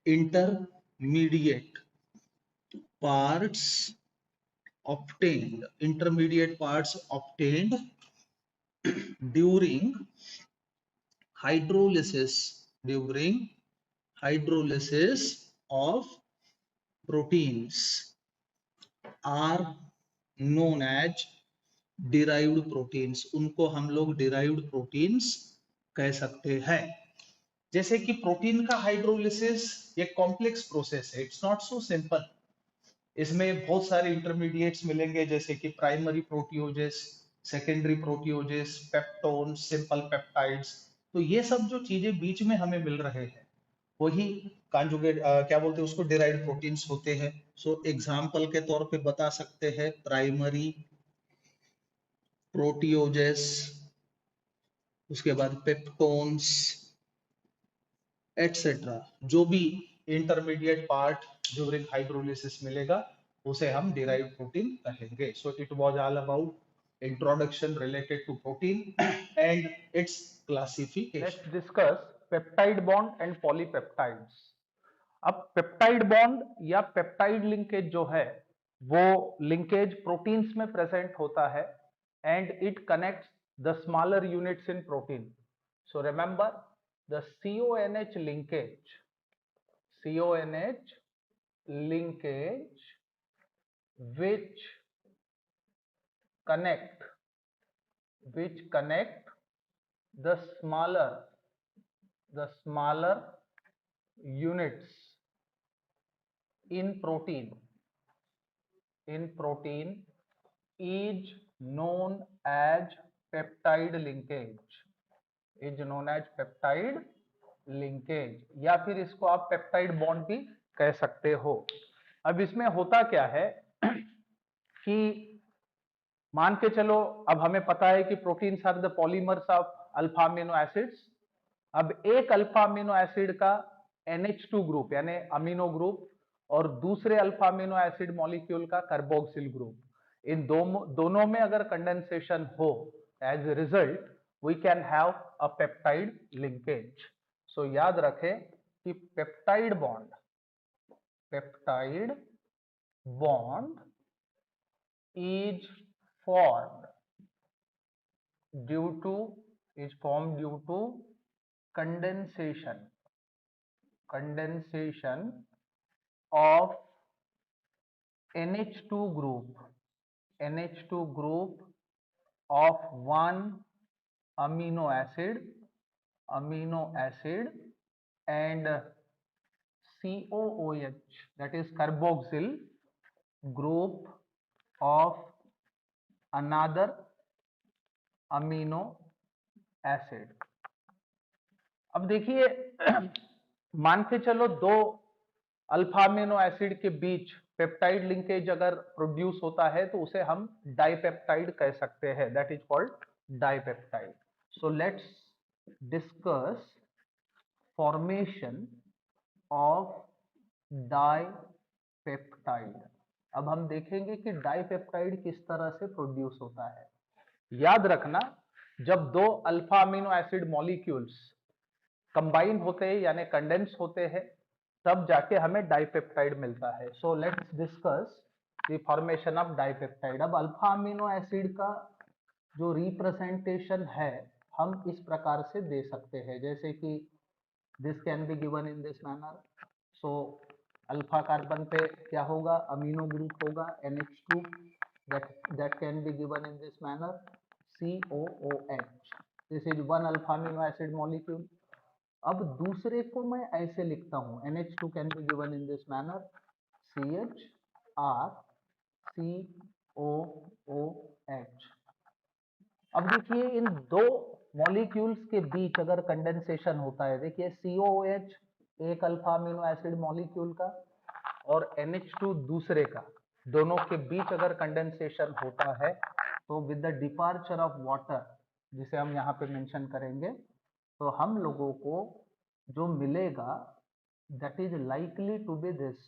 intermediate parts obtained, intermediate parts obtained during hydrolysis, during hydrolysis of proteins are known as derived proteins. उनको हम लोग derived proteins कह सकते हैं। जैसे कि प्रोटीन का हाइड्रोलिसिस एक कॉम्प्लेक्स प्रोसेस है, इट्स नॉट सो सिंपल। इसमें बहुत सारे इंटरमीडिएट्स मिलेंगे, जैसे कि primary proteoses, secondary proteoses, peptone, simple peptides. तो ये सब जो चीजें बीच में हमें मिल रहे हैं वही कॉन्जुगेट क्या बोलते हैं उसको, डिराइव्ड प्रोटीन्स होते हैं। सो एग्जांपल के तौर पे बता सकते हैं प्राइमरी प्रोटियोजेस, उसके बाद पेप्टोन्स एटसेट्रा। जो भी इंटरमीडिएट पार्ट ड्यूरिंग हाइड्रोलिसिस मिलेगा उसे हम डिराइव्ड प्रोटीन कहेंगे। So it was all about introduction related to protein and its classification. Let's discuss peptide bond and polypeptides. अब पेप्टाइड बॉन्ड या पेप्टाइड लिंकेज जो है वो लिंकेज प्रोटीन्स में प्रेजेंट होता है and it connects the smaller units in protein. So remember the CONH linkage which connect the smaller units in protein is known as peptide linkage या फिर इसको आप पेप्टाइड बॉन्ड भी कह सकते हो। अब इसमें होता क्या है कि मान के चलो, अब हमें पता है कि proteins are the polymers of alpha amino acids. अब एक अल्फा अमीनो एसिड का NH2 ग्रुप यानी अमीनो ग्रुप और दूसरे अल्फा अमीनो एसिड मॉलिक्यूल का कार्बोक्सिल ग्रुप, इन दोनों में अगर कंडेंसेशन हो, as a result we can have a peptide linkage. So याद रखें कि peptide bond is formed due to condensation of NH2 group of one amino acid and COOH, that is carboxyl group of another amino acid। अब देखिए मान के चलो दो alpha amino acid के बीच पेप्टाइड लिंकेज अगर प्रोड्यूस होता है तो उसे हम डाइपेप्टाइड कह सकते हैं, that is called dipeptide. So let's discuss formation of dipeptide. अब हम देखेंगे कि डाइपेप्टाइड किस तरह से प्रोड्यूस होता है। याद रखना, जब दो alpha amino acid molecules combine होते हैं यानी कंडेंस होते हैं तब जाके हमें डाइपेप्टाइड मिलता है। सो let's discuss the formation of dipeptide. अब अल्फा अमीनो एसिड का जो रिप्रेजेंटेशन है हम इस प्रकार से दे सकते हैं, जैसे कि this can be given in this manner. So alpha carbon पे क्या होगा, अमीनो ग्रुप होगा NH2, that can be given in this manner, COOH। This is one alpha amino acid molecule. अब दूसरे को मैं ऐसे लिखता हूं, NH2 can be given in this manner, CHRCOOH। अब देखिए इन दो मॉलिक्यूल्स के बीच अगर कंडेंसेशन होता है, देखिए COOH एक अल्फा अमीनो एसिड मॉलिक्यूल का और NH2 दूसरे का, दोनों के बीच अगर कंडेंसेशन होता है तो with the departure of water, जिसे हम यहाँ पे मेंशन करेंगे, तो हम लोगों को जो मिलेगा that is likely to be this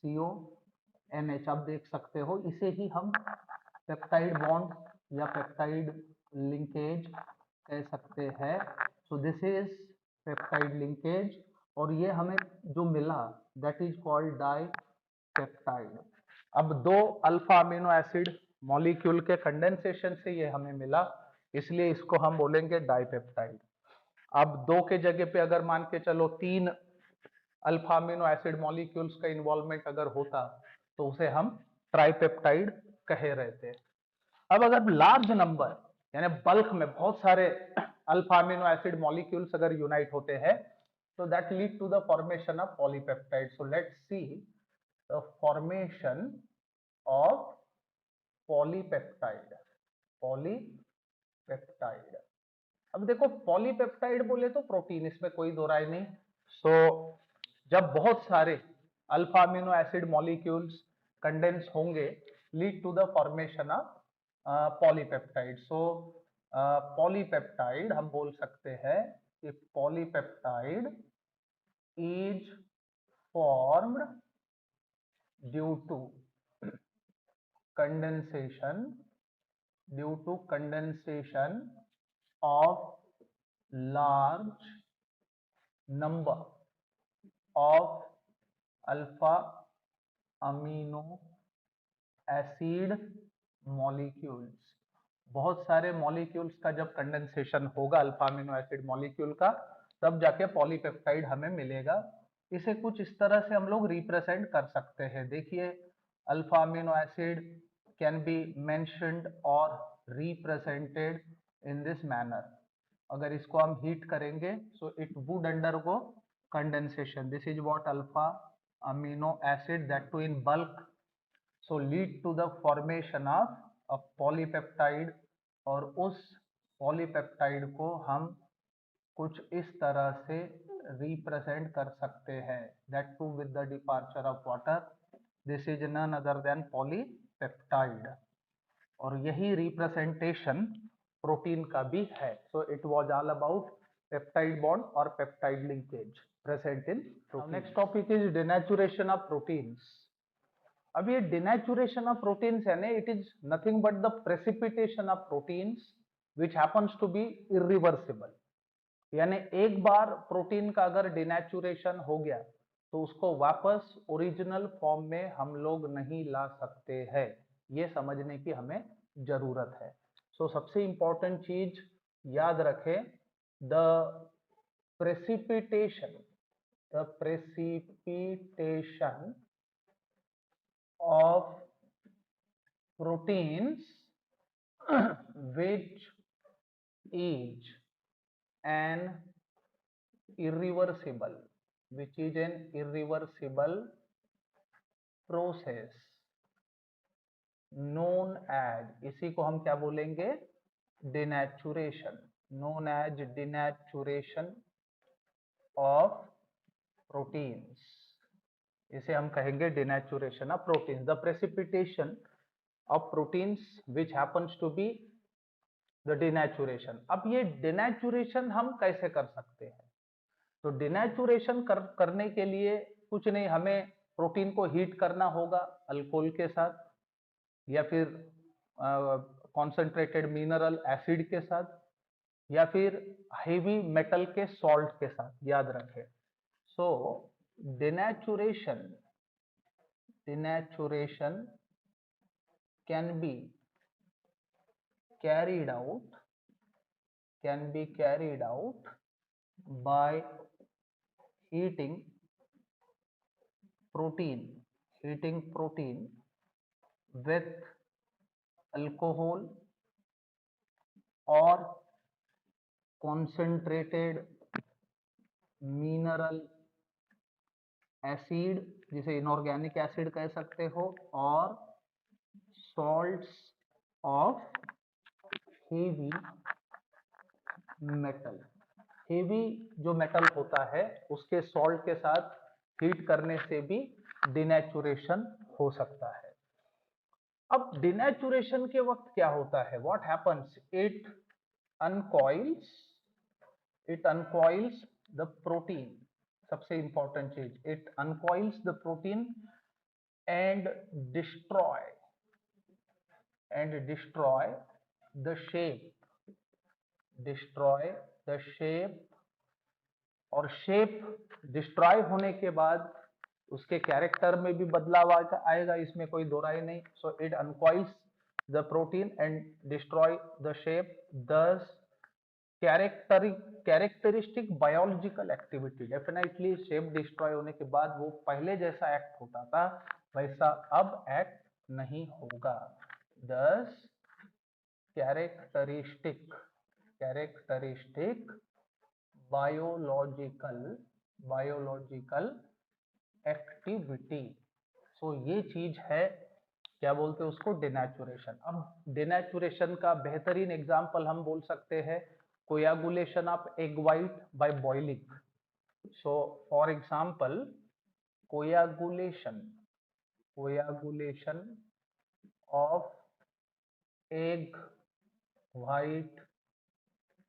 CONH। आप देख सकते हो इसे ही हम पेप्टाइड बॉन्ड या पेप्टाइड लिंकेज कह सकते हैं। So this is peptide linkage और ये हमें जो मिला दैट इज कॉल्ड डाइपेप्टाइड। अब 2 अल्फा अमीनो एसिड मॉलिक्यूल के कंडेंसेशन से ये हमें मिला, इसलिए इसको हम बोलेंगे डाइपेप्टाइड। अब 2 के जगह पे अगर मान के चलो 3 अल्फा अमीनो एसिड मॉलिक्यूल्स का इन्वॉल्वमेंट अगर होता तो उसे हम ट्राइपेप्टाइड कहे रहते। अब अगर लार्ज नंबर यानी बल्क में बहुत सारे अल्फा अमीनो एसिड मॉलिक्यूल्स अगर यूनाइट होते हैं तो that lead to the formation of polypeptide. So let's see the formation of polypeptide. Polypeptide, अब देखो पॉलीपेप्टाइड बोले तो प्रोटीन, इसमें कोई दो राय नहीं। सो जब बहुत सारे alpha amino acid molecules condense होंगे lead to the formation of polypeptide. So polypeptide हम बोल सकते हैं कि polypeptide is formed due to condensation of large number of alpha amino acid molecules। बहुत सारे मॉलिक्यूल्स का जब कंडेंसेशन होगा अल्फा अमीनो एसिड मॉलिक्यूल का, तब जाके पॉलीपेप्टाइड हमें मिलेगा। इसे कुछ इस तरह से हम लोग रिप्रेजेंट कर सकते हैं। देखिए, alpha amino acid can be mentioned और रिप्रेजेंटेड इन दिस मैनर। अगर इसको हम हीट करेंगे so it would undergo condensation. This is what alpha amino acid that to in bulk, so lead to the formation of a polypeptide. और उस polypeptide को हम कुछ इस तरह से रिप्रेजेंट कर सकते हैं, that too with the departure of water. This is none other than polypeptide. और यही रिप्रेजेंटेशन प्रोटीन का भी है। So it was all about peptide bond और peptide linkage present in protein. Next topic is denaturation of proteins. अब ये denaturation of proteins है ना, it is nothing but the precipitation of proteins which happens to be irreversible. यानी एक बार protein का अगर denaturation हो गया तो उसको वापस ओरिजिनल फॉर्म में हम लोग नहीं ला सकते हैं, ये समझने की हमें जरूरत है। सो सबसे इंपॉर्टेंट चीज याद रखें, the precipitation of proteins which is an irreversible process known as, इसी को हम क्या बोलेंगे, denaturation, known as denaturation of proteins। इसे हम कहेंगे denaturation of proteins. The precipitation of proteins which happens to be the denaturation. अब ये डिनेचुरेशन हम कैसे कर सकते हैं? तो डिनेचुरेशन करने के लिए कुछ नहीं, हमें प्रोटीन को हीट करना होगा अल्कोहल के साथ या फिर कॉन्सेंट्रेटेड मिनरल एसिड के साथ या फिर हेवी मेटल के सॉल्ट के साथ, याद रखें। सो denaturation can be carried out by heating protein with alcohol or concentrated mineral acid, जिसे इनऑर्गेनिक एसिड कह सकते हो, और salts of heavy metal. Heavy जो मेटल होता है उसके सॉल्ट के साथ हीट करने से भी डिनेचुरेशन हो सकता है। अब डिनेचुरेशन के वक्त क्या होता है, what happens, it uncoils the protein. सबसे इंपॉर्टेंट चीज, it uncoils the protein and destroy the shape. और शेप डिस्ट्रॉय होने के बाद उसके कैरेक्टर में भी बदलाव आएगा, इसमें कोई दो राय नहीं। So it uncoils the protein and destroy the shape, thus characteristic biological activity. Definitely shape destroy होने के बाद वो पहले जैसा एक्ट होता था वैसा अब एक्ट नहीं होगा। दस कैरेक्टरिस्टिक बायोलॉजिकल एक्टिविटी। सो ये चीज है, क्या बोलते हैं उसको, डिनेचुरेशन। अब डिनेचुरेशन का बेहतरीन एग्जांपल हम बोल सकते हैं coagulation of egg white by boiling. So for example coagulation of egg white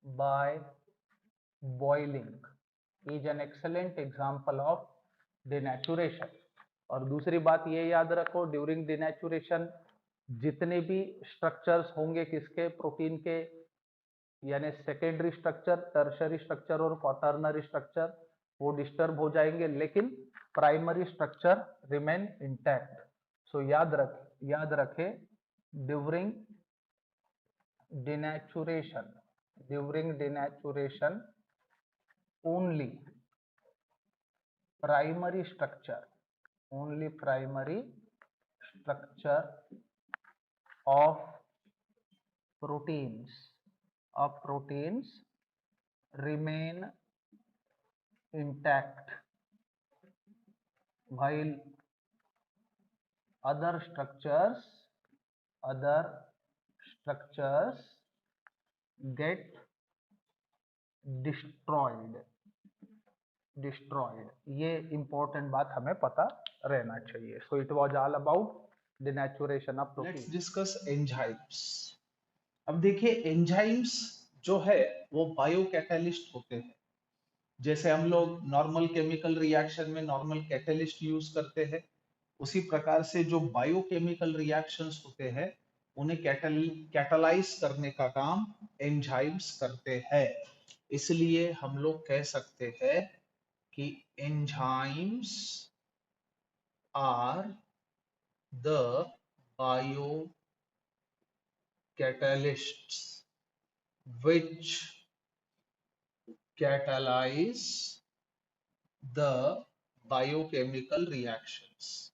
by boiling is an excellent example of denaturation। और दूसरी बात ये याद रखो, ड्यूरिंग डिनेचुरेशन जितने भी स्ट्रक्चर्स होंगे किसके, प्रोटीन के, यानी सेकेंडरी स्ट्रक्चर, टर्शरी स्ट्रक्चर और क्वाटर्नरी स्ट्रक्चर वो डिस्टर्ब हो जाएंगे, लेकिन प्राइमरी स्ट्रक्चर रिमेन इंटैक्ट। सो याद रखे during denaturation only primary structure of proteins remain intact while other structures get destroyed। ये इंपॉर्टेंट बात हमें पता रहना चाहिए। सो it was all about denaturation of protein. Let's discuss enzymes. अब देखिए एंजाइम्स जो है वो बायो कैटालिस्ट होते हैं। जैसे हम लोग नॉर्मल केमिकल रिएक्शन में नॉर्मल कैटालिस्ट यूज करते हैं, उसी प्रकार से जो बायोकेमिकल रिएक्शंस होते हैं उन्हें कैटालाइज करने का काम एंजाइम्स करते हैं। इसलिए हम लोग कह सकते हैं कि enzymes are the bio catalysts which catalyze the biochemical reactions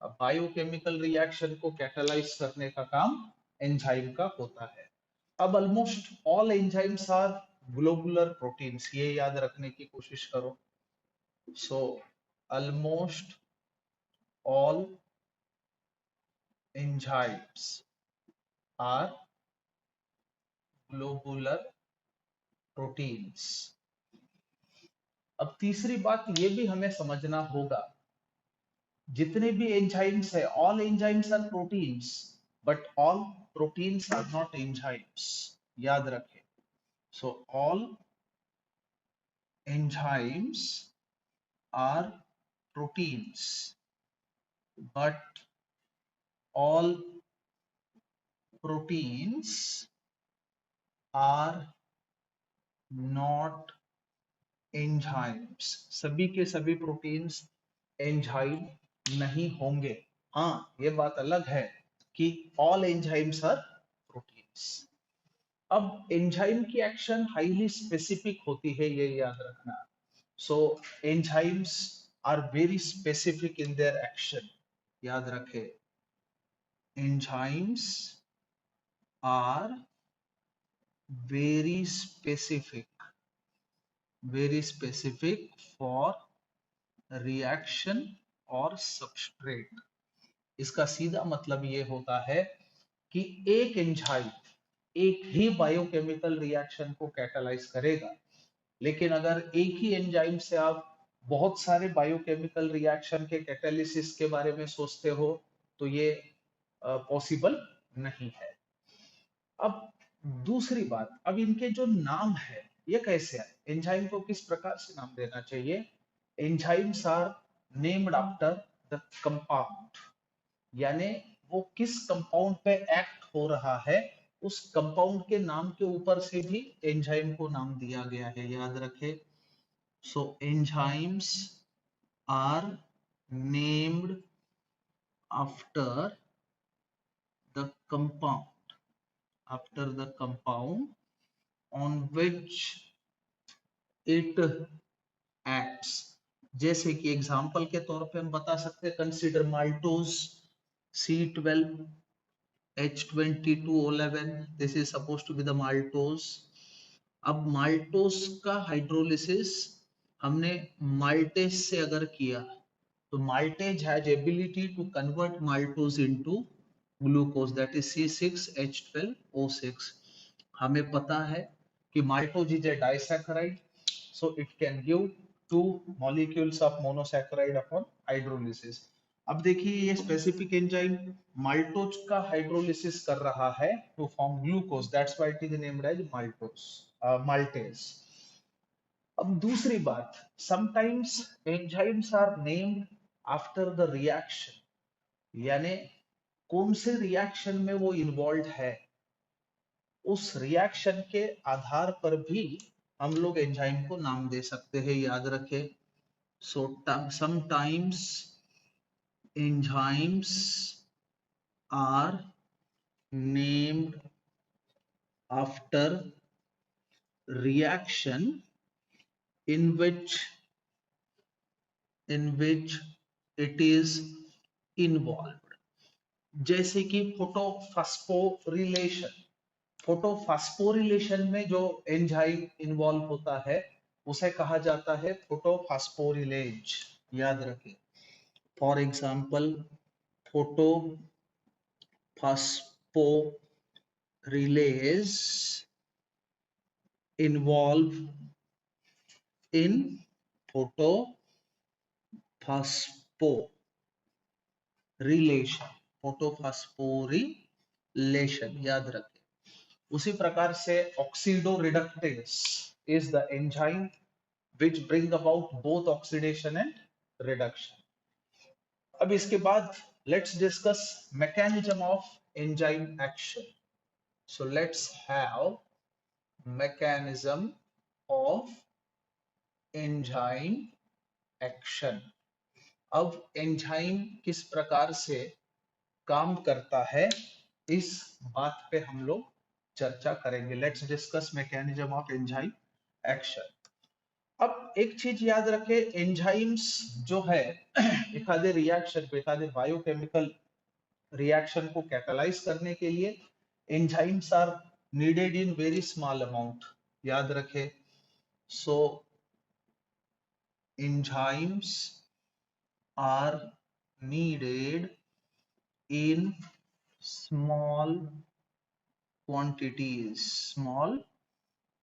अब बायोकेमिकल रिएक्शन को कैटालाइज करने का काम एंजाइम का होता है। अब almost all enzymes are globular proteins, ये याद रखने की कोशिश करो। So almost all enzymes are globular proteins. अब तीसरी बात ये भी हमें समझना होगा, जितने भी एंजाइम्स है, all enzymes are proteins but all proteins are not enzymes, याद रखें। So all enzymes are proteins but all proteins are not enzymes. सभी के सभी प्रोटीन्स एंजाइम नहीं होंगे। हाँ, ये बात अलग है कि ऑल एंजाइम्स आर प्रोटीन्स। अब एंजाइम की एक्शन हाईली स्पेसिफिक होती है, ये याद रखना। So enzymes are very specific in their action, याद रखे। Enzymes are very specific for reaction और सबस्ट्रेट। इसका सीधा मतलब ये होता है कि एक एंजाइम एक ही बायोकेमिकल रिएक्शन को कैटालाइज करेगा, लेकिन अगर एक ही एंजाइम से आप बहुत सारे बायोकेमिकल रिएक्शन के कैटालिसिस के बारे में सोचते हो तो ये पॉसिबल नहीं है। अब दूसरी बात, अब इनके जो नाम है ये कैसे आए, एंजाइम को किस प्रकार से नाम देना चाहिए। Enzymes are named after the compound, यानी वो किस कंपाउंड पे एक्ट हो रहा है उस कंपाउंड के नाम के ऊपर से भी एंजाइम को नाम दिया गया है, याद रखे। So enzymes are named after the compound, after the compound on which it acts। जैसे कि एग्जांपल के तौर पे हम बता सकते हैं, consider maltose C12H22O11, this is suppose to be the maltose. अब माल्टोज का हाइड्रोलिसिस हमने माल्टेज से अगर किया तो maltase has ability to convert maltose into glucose, that is C6H12O6। हमें पता है कि maltose is a disaccharide, so it can give two molecules of monosaccharide upon hydrolysis। अब देखिए ये स्पेसिफिक एंजाइम माल्टोज का हाइड्रोलिसिस कर रहा है to form glucose, that's why it is named as maltase. अब दूसरी बात, sometimes enzymes are named after the reaction, यानी कौन से रिएक्शन में वो इन्वॉल्व है उस रिएक्शन के आधार पर भी हम लोग एंजाइम को नाम दे सकते हैं, याद रखें। So sometimes enzymes are named after reaction in which it is involved। जैसे कि फोटोफॉस्फोरिलेशन, फोटोफॉस्फोरिलेशन में जो एंजाइम इन्वॉल्व होता है उसे कहा जाता है फोटोफॉस्फोरिलेज, याद रखें। For example photophosphorylase involve in photophosphorylation, photophosphorylation, याद रखें। उसी प्रकार से oxidoreductase is the enzyme which bring about both oxidation and reduction। अब इसके बाद let's discuss mechanism of enzyme action। So let's have mechanism of enzyme action। अब enzyme किस प्रकार से काम करता है इस बात पे हम लोग चर्चा करेंगे। Let's discuss mechanism of enzyme action. अब एक चीज याद रखें, एंजाइम्स जो है एखादे रिएक्शन को, एखादे बायोकेमिकल रिएक्शन को कैटालाइज करने के लिए enzymes are needed in very small amount, याद रखें। So enzymes are needed in small quantities, small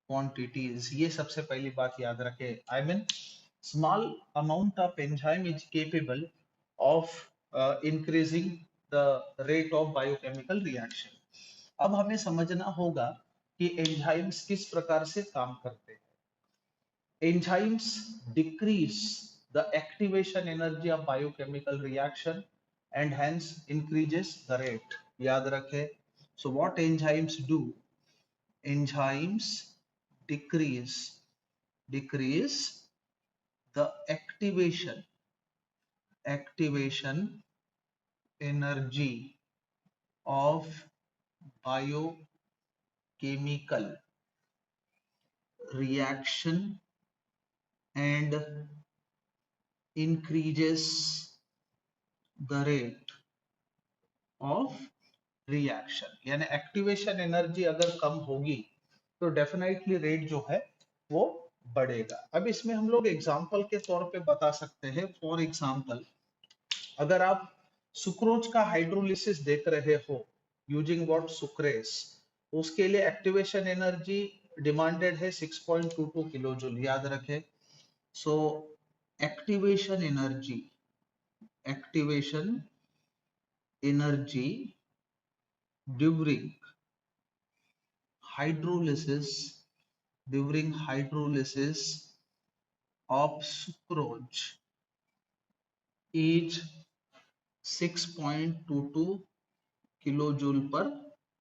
quantities, ये सबसे पहली बात याद रखें। I mean small amount of enzyme is capable of increasing the rate of biochemical reaction। अब हमें समझना होगा कि एंजाइम्स किस प्रकार से काम करते हैं। Enzymes decrease the activation energy of biochemical reaction and hence increases the rate, याद रखें। So what enzymes do, enzymes decrease the activation energy of biochemical reaction and increases the rate of reaction। यानी activation energy अगर कम होगी तो definitely rate जो है वो बढ़ेगा। अब इसमें हम लोग एग्जांपल के तौर पे बता सकते हैं। फॉर एग्जांपल, अगर आप सुक्रोज का हाइड्रोलिसिस देख रहे हो यूजिंग व्हाट, सुक्रेस, उसके लिए एक्टिवेशन एनर्जी डिमांडेड है 6.22 किलो जूल, याद रखें। So activation energy during hydrolysis of sucrose is 6.22 kilojoule per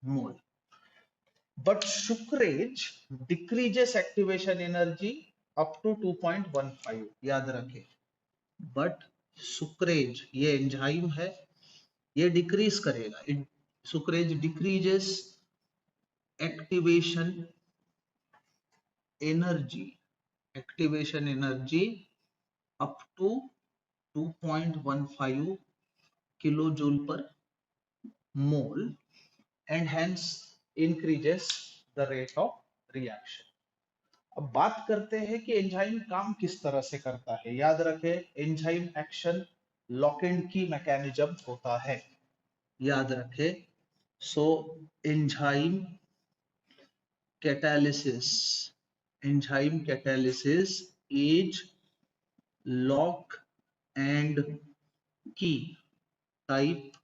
mole. but sucrase decreases activation energy up to 2.15, याद रखें। बट सुक्रेज ये एंजाइम है, ये डिक्रीज करेगा, sucrase decreases activation energy, activation energy up to 2.15 kilo joule per mole and hence increases the rate of reaction. अब बात करते हैं कि एंजाइम काम किस तरह से करता है। याद रखें enzyme action lock and key mechanism होता है, याद रखें। So enzyme catalysis, enzyme catalysis is lock and key type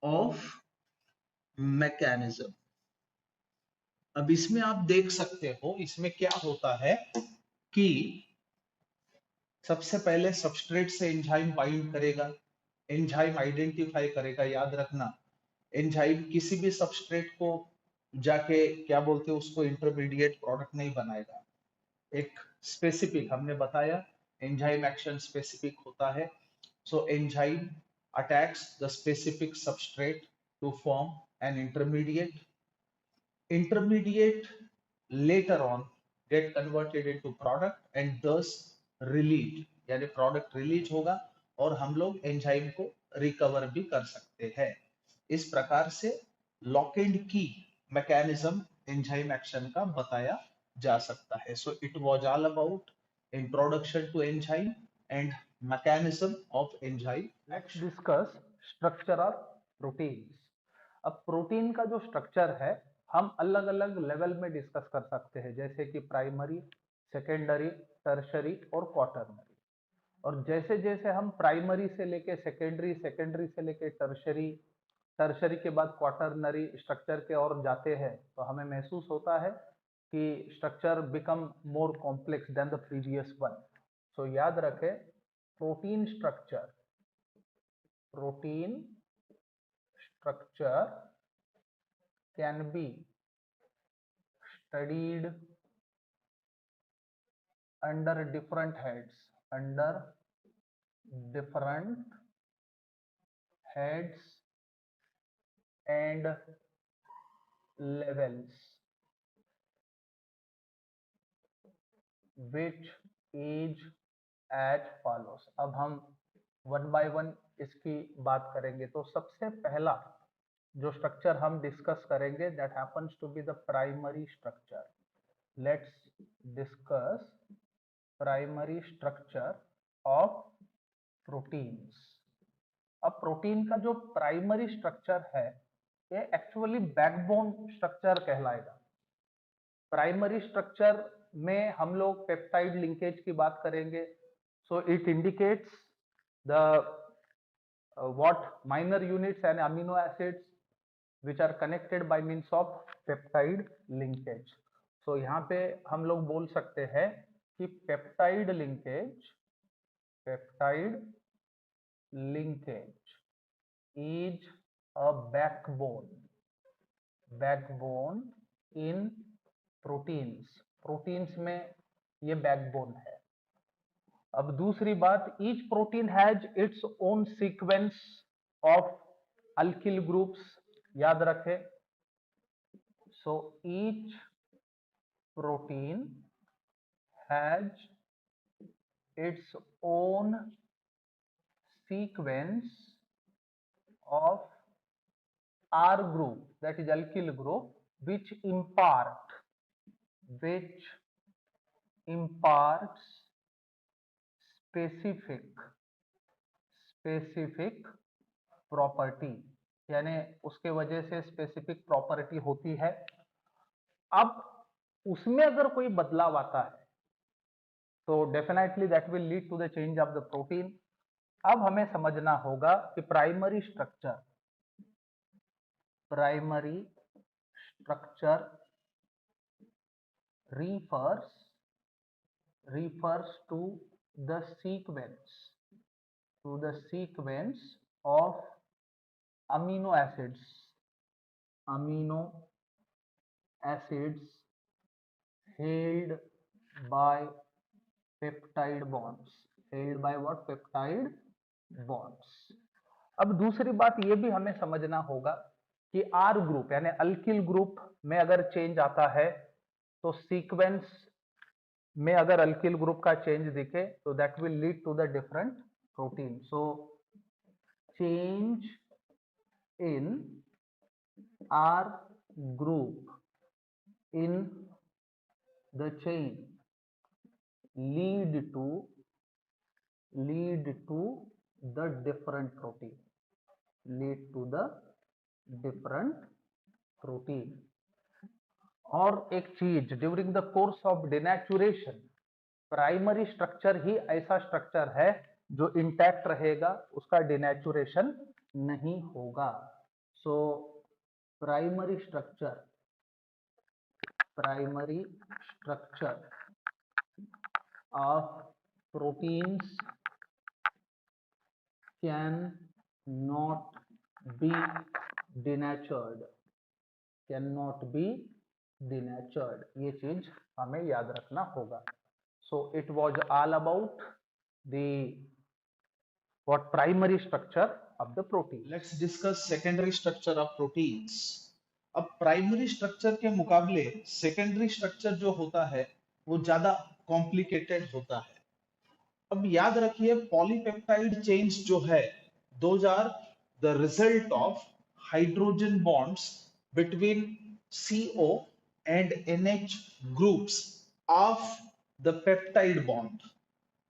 of mechanism। अब इसमें आप देख सकते हो इसमें क्या होता है कि सबसे पहले सबस्ट्रेट से एंजाइम बाइंड करेगा, एंजाइम आइडेंटिफाई करेगा। याद रखना एंजाइम किसी भी सबस्ट्रेट को जाके क्या बोलते हैं उसको इंटरमीडिएट प्रोडक्ट नहीं बनाएगा, एक स्पेसिफिक हमने बताया एंजाइम एक्शन स्पेसिफिक होता है। So enzyme attacks the specific substrate to form an intermediate, intermediate later on get converted into product and thus released, यानी प्रोडक्ट रिलीज होगा और हम लोग एंजाइम को रिकवर भी कर सकते हैं। इस प्रकार से lock and key mechanism enzyme action का बताया जा सकता है। So it was all about introduction to enzyme and mechanism of enzyme. Let's discuss structure of proteins. अब प्रोटीन का जो स्ट्रक्चर है हम अलग अलग लेवल में डिस्कस कर सकते हैं, जैसे कि प्राइमरी, सेकेंडरी, टर्शरी और क्वाटरनरी। और जैसे जैसे हम प्राइमरी से लेके सेकेंडरी, सेकेंडरी से लेके टर्शरी, टर्शरी के बाद क्वाटरनरी स्ट्रक्चर के और जाते हैं तो हमें महसूस होता है कि structure become more complex than the previous one. So याद रखें protein structure, protein structure can be studied under different heads, under different heads and levels, which is as follows। अब हम वन बाय वन इसकी बात करेंगे। तो सबसे पहला जो स्ट्रक्चर हम डिस्कस करेंगे that happens to be the primary structure. Let's discuss primary structure of proteins. अब प्रोटीन का जो प्राइमरी स्ट्रक्चर है ये एक्चुअली बैकबोन स्ट्रक्चर कहलाएगा। प्राइमरी स्ट्रक्चर में हम लोग पेप्टाइड लिंकेज की बात करेंगे। So it indicates the what minor units and amino acids which are connected by means of peptide linkage। so यहाँ पे हम लोग बोल सकते हैं कि peptide linkage is a backbone in proteins में ये backbone है। अब दूसरी बात, each protein has its own sequence of alkyl groups, याद रखें। so each protein has its own sequence of R group, that is alkyl group, which imparts specific property, यानी उसके वजह से स्पेसिफिक प्रॉपर्टी होती है। अब उसमें अगर कोई बदलाव आता है तो definitely that will lead to the change of the protein. अब हमें समझना होगा कि primary structure refers to the sequence of amino acids held by peptide bonds, held by what? Peptide bonds. अब दूसरी बात ये भी हमें समझना होगा कि आर ग्रुप यानी अल्किल ग्रुप में अगर चेंज आता है तो सीक्वेंस में अगर अल्किल ग्रुप का चेंज दिखे तो that will lead to the different protein. So change in R group in the chain lead to the different protein, lead to the different protein. और एक चीज, during the course of denaturation primary structure ही ऐसा structure है जो intact रहेगा, उसका denaturation नहीं होगा. So primary structure of proteins cannot be denatured, ये चीज हमें याद रखना होगा. So it was all about the what primary structure of the protein. Let's discuss secondary structure of proteins. अब प्राइमरी स्ट्रक्चर के मुकाबले सेकेंडरी स्ट्रक्चर जो होता है वो ज्यादा कॉम्प्लिकेटेड होता है. अब याद रखिए पॉलीपेप्टाइड चेन्स जो है those are the result of hydrogen bonds between CO and NH groups of the peptide bond.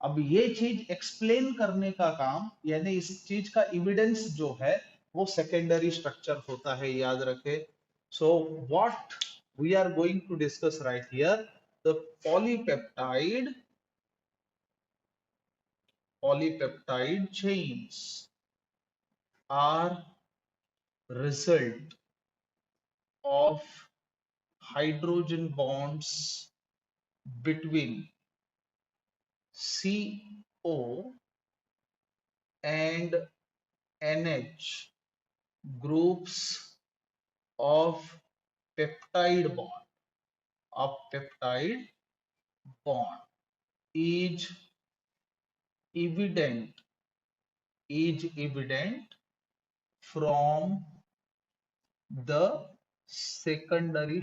अब ये चीज एक्सप्लेन करने का काम यानी इस चीज का एविडेंस जो है वो सेकेंडरी स्ट्रक्चर होता है, याद रखे. So what we are going to discuss right here, the polypeptide chains are result of hydrogen bonds between CO and NH groups of peptide bond is evident from the secondary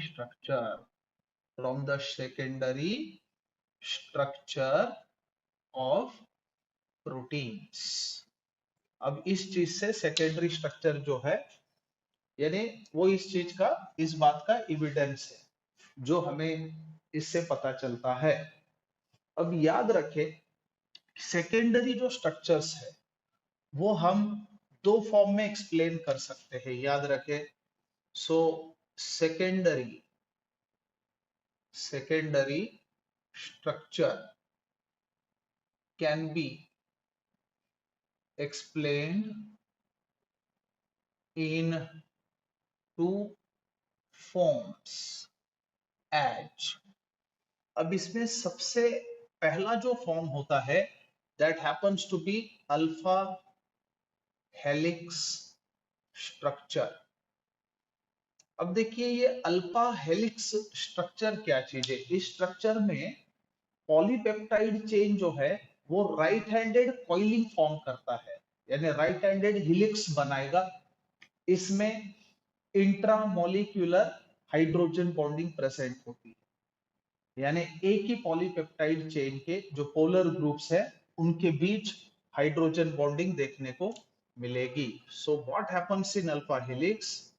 structure of proteins. अब इस चीज से secondary structure जो है यानी वो इस चीज का, इस बात का एविडेंस है जो हमें इससे पता चलता है. अब याद रखें सेकेंडरी जो स्ट्रक्चर्स है वो हम दो फॉर्म में एक्सप्लेन कर सकते हैं, याद रखें. So secondary structure can be explained in two forms as. अब इसमें सबसे पहला जो फॉर्म होता है that happens to be alpha helix structure. अब देखिए ये अल्फा हेलिक्स स्ट्रक्चर क्या चीज है. इस स्ट्रक्चर में पॉलीपेप्टाइड चेन जो है वो राइट हैंडेड कॉइलिंग फॉर्म करता है यानी राइट हैंडेड हेलिक्स बनाएगा. इसमें इंट्रामोलिक्यूलर हाइड्रोजन बॉन्डिंग प्रेजेंट होती है यानी एक ही पॉलीपेप्टाइड चेन के जो पोलर ग्रुप्स है उनके बीच हाइड्रोजन बॉन्डिंग देखने को मिलेगी. सो what happens in alpha helix,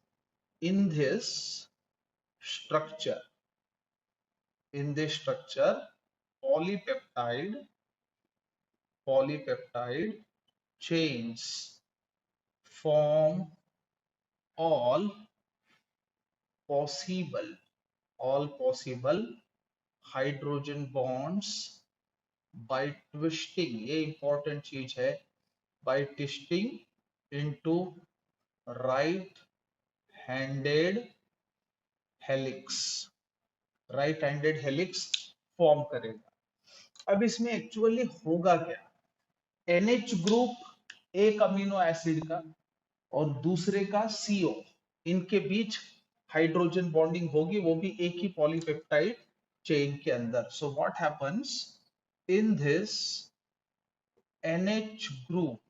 in this structure polypeptide chains form all possible hydrogen bonds by twisting, ये important चीज है, by twisting into right handed helix form करेगा. अब इसमें एक्चुअली होगा क्या, NH ग्रुप एक अमीनो एसिड का और दूसरे का CO, इनके बीच हाइड्रोजन बॉन्डिंग होगी, वो भी एक ही पॉलीपेप्टाइड चेन के अंदर. सो what happens in this NH group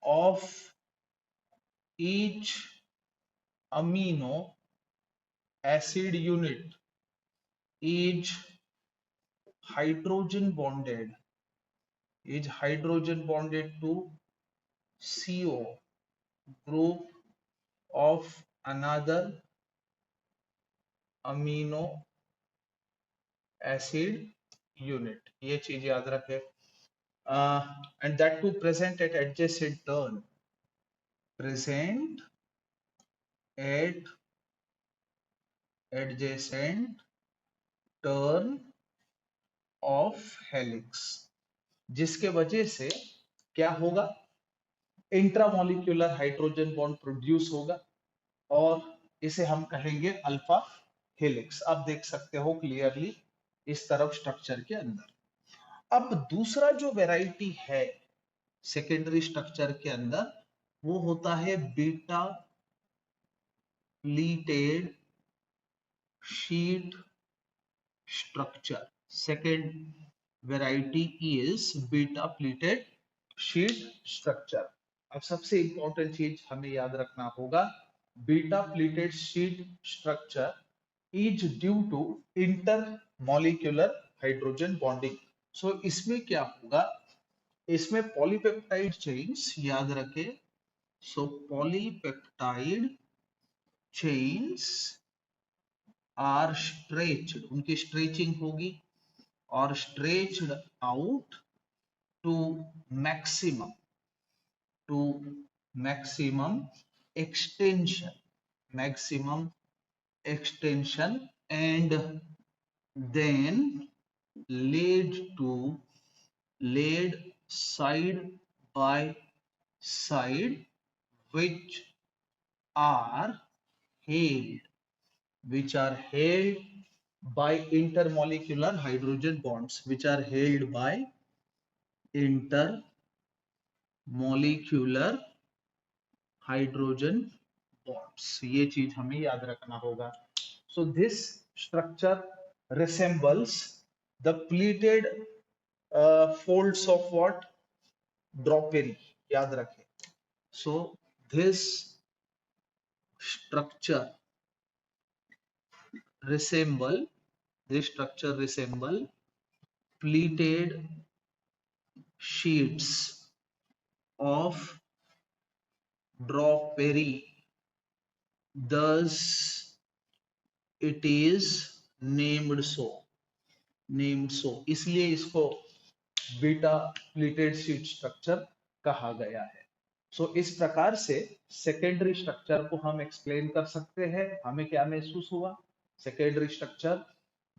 of each amino acid unit is hydrogen bonded to CO group of another amino acid unit. ये चीज याद रखें. And that too present at adjacent turn. Present at adjacent turn of helix. जिसके वजह से क्या होगा, intramolecular hydrogen bond produce होगा और इसे हम कहेंगे अल्फा हेलिक्स. आप देख सकते हो क्लियरली इस तरफ स्ट्रक्चर के अंदर. अब दूसरा जो वैरायटी है सेकेंडरी स्ट्रक्चर के अंदर, वो होता है beta pleated sheet structure. Second variety is beta pleated sheet structure. अब सबसे इंपॉर्टेंट चीज हमें याद रखना होगा, beta pleated sheet structure is due to intermolecular hydrogen bonding. So इसमें क्या होगा, इसमें पॉलीपेप्टाइड चेन्स याद रखें. So polypeptide chains are stretched, उनकी स्ट्रेचिंग होगी और stretched out to maximum extension, and then laid side by side, which are held by intermolecular hydrogen bonds, ये चीज हमें याद रखना होगा. So this structure resembles the pleated folds of what? Drapery. याद रखें. So this structure resemble pleated sheets of drapery. Thus it is named so. इसलिए इसको बीटा प्लीटेड शीट स्ट्रक्चर कहा गया है. सो इस प्रकार से सेकेंडरी स्ट्रक्चर को हम एक्सप्लेन कर सकते हैं. हमें क्या महसूस हुआ, सेकेंडरी स्ट्रक्चर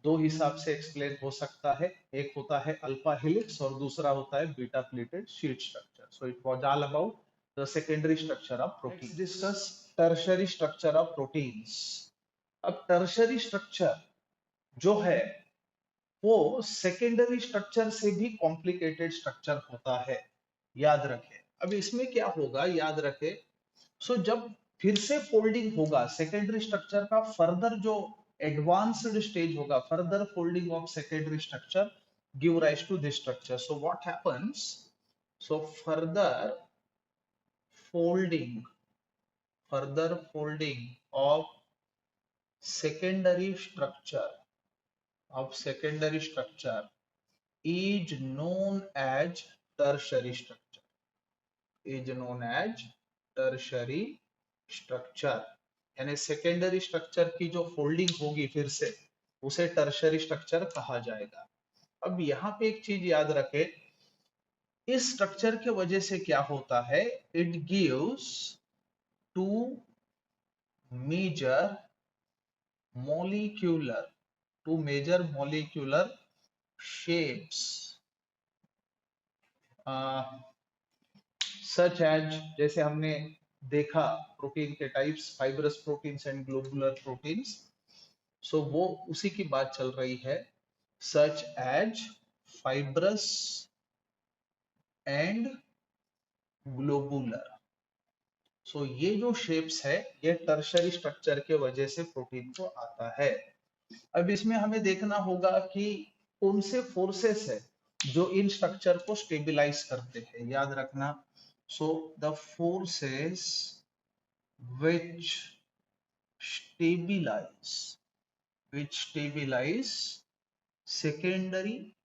दो हिसाब से एक्सप्लेन हो सकता है. एक होता है अल्फा हेलिक्स और दूसरा होता है beta pleated sheet structure. So it was all about the secondary structure of protein. Let's discuss tertiary structure of proteins. अब टर्शियरी स्ट्रक्चर जो है वो सेकेंडरी स्ट्रक्चर से भी कॉम्प्लिकेटेड स्ट्रक्चर होता है. याद रखें. अब इसमें क्या होगा, याद रखें. सो जब फिर से फोल्डिंग होगा सेकेंडरी स्ट्रक्चर का, फर्दर जो एडवांस्ड स्टेज होगा, further folding of secondary structure give rise to this structure. So what happens, so further folding of secondary structure is known as tertiary structure. यानी सेकेंडरी स्ट्रक्चर की जो folding होगी फिर से, उसे टर्शियरी स्ट्रक्चर कहा जाएगा. अब यहाँ पे एक चीज याद रखें, इस स्ट्रक्चर के वजह से क्या होता है, it gives to major molecular shapes such as, जैसे हमने देखा प्रोटीन के types, fibrous proteins and globular proteins. So वो उसी की बात चल रही है. Such as fibrous and globular. So ये जो शेप्स है ये टर्शरी स्ट्रक्चर के वजह से प्रोटीन को आता है। अब इसमें हमें देखना होगा कि कौन से फोर्सेस है जो इन स्ट्रक्चर को स्टेबलाइज करते हैं, याद रखना। So the forces which stabilize secondary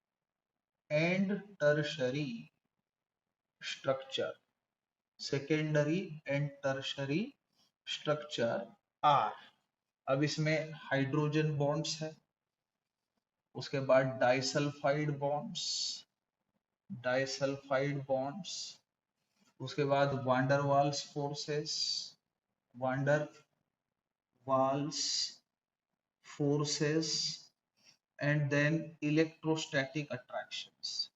and tertiary structure, secondary and tertiary structure are, अब इसमें हाइड्रोजन बॉन्ड्स है, उसके बाद डाइसल्फाइड बॉन्ड्स, उसके बाद van der Waals forces, van der Waals forces, and then electrostatic attractions.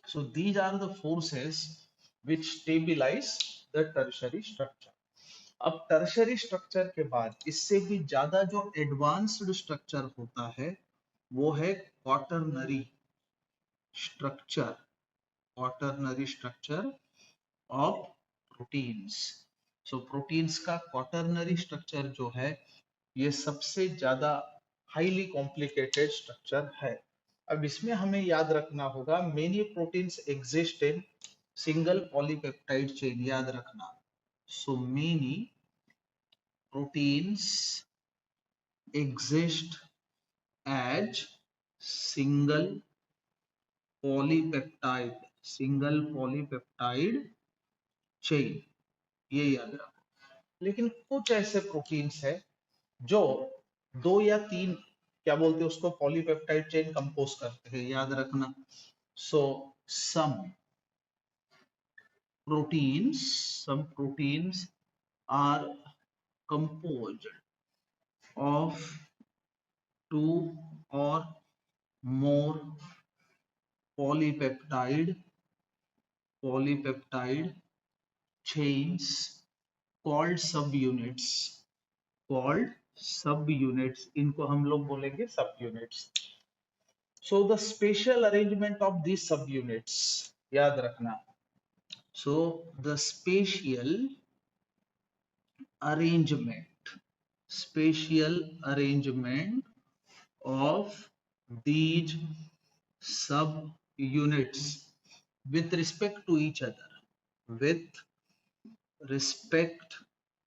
So these are the forces which stabilize the tertiary structure. अब tertiary structure के बाद इससे भी ज्यादा जो एडवांस्ड स्ट्रक्चर होता है वो है quaternary structure, quaternary structure of proteins. So proteins का क्वाटरनरी स्ट्रक्चर जो है ये सबसे ज्यादा हाईली कॉम्प्लिकेटेड स्ट्रक्चर है। अब इसमें हमें याद रखना होगा many proteins exist in single polypeptide chain, याद रखना। So many proteins exist as single polypeptide chain, ये याद रखो। लेकिन कुछ ऐसे प्रोटीन्स है जो 2 या 3 क्या बोलते हैं उसको पॉलीपेप्टाइड चेन कंपोज करते हैं, याद रखना। So some proteins are composed of 2 or more polypeptide chains called subunits, इनको हम लोग बोलेंगे subunits। so the spatial arrangement of these subunits, याद रखना। so the spatial arrangement of these subunits with respect to each other, with respect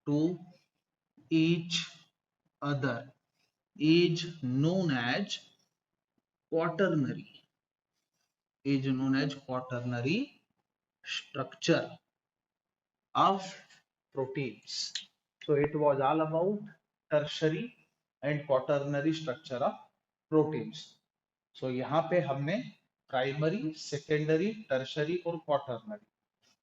to each other is known as quaternary structure of proteins. So it was all about tertiary and quaternary structure of proteins. So यहाँ पे हमने primary, secondary, tertiary और quaternary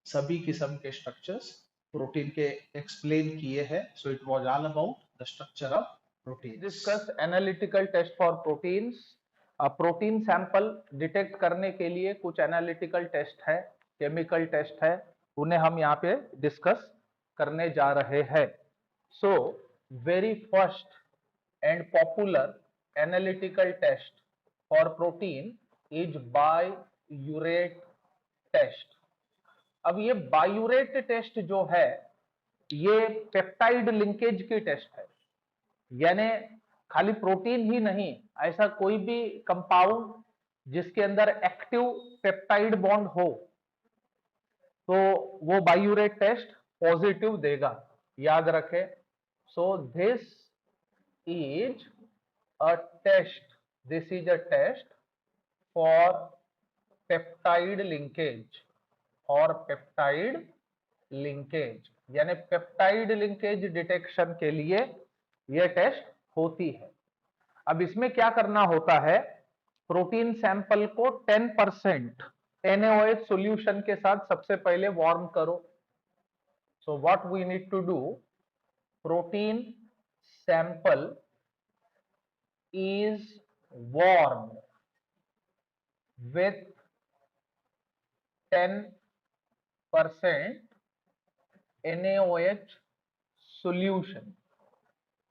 सभी किस्म के structures protein के explain किए हैं। So it was all about the structure of protein. Discuss analytical test for proteins. Protein sample detect करने के लिए कुछ एनालिटिकल टेस्ट है, केमिकल टेस्ट है, उन्हें हम यहाँ पे डिस्कस करने जा रहे हैं। So very first and popular analytical test for protein is biuret test. अब ये बाययूरेट टेस्ट जो है ये पेप्टाइड लिंकेज की टेस्ट है, यानी खाली प्रोटीन ही नहीं, ऐसा कोई भी कंपाउंड जिसके अंदर एक्टिव पेप्टाइड बॉन्ड हो तो वो बाययूरेट टेस्ट पॉजिटिव देगा, याद रखें। So this is a test, for peptide linkage, यानी पेप्टाइड लिंकेज डिटेक्शन के लिए यह टेस्ट होती है। अब इसमें क्या करना होता है, प्रोटीन सैंपल को 10% NaOH सॉल्यूशन के साथ सबसे पहले वार्म करो। So what we need to do, protein sample is warmed with 10% NaOH solution।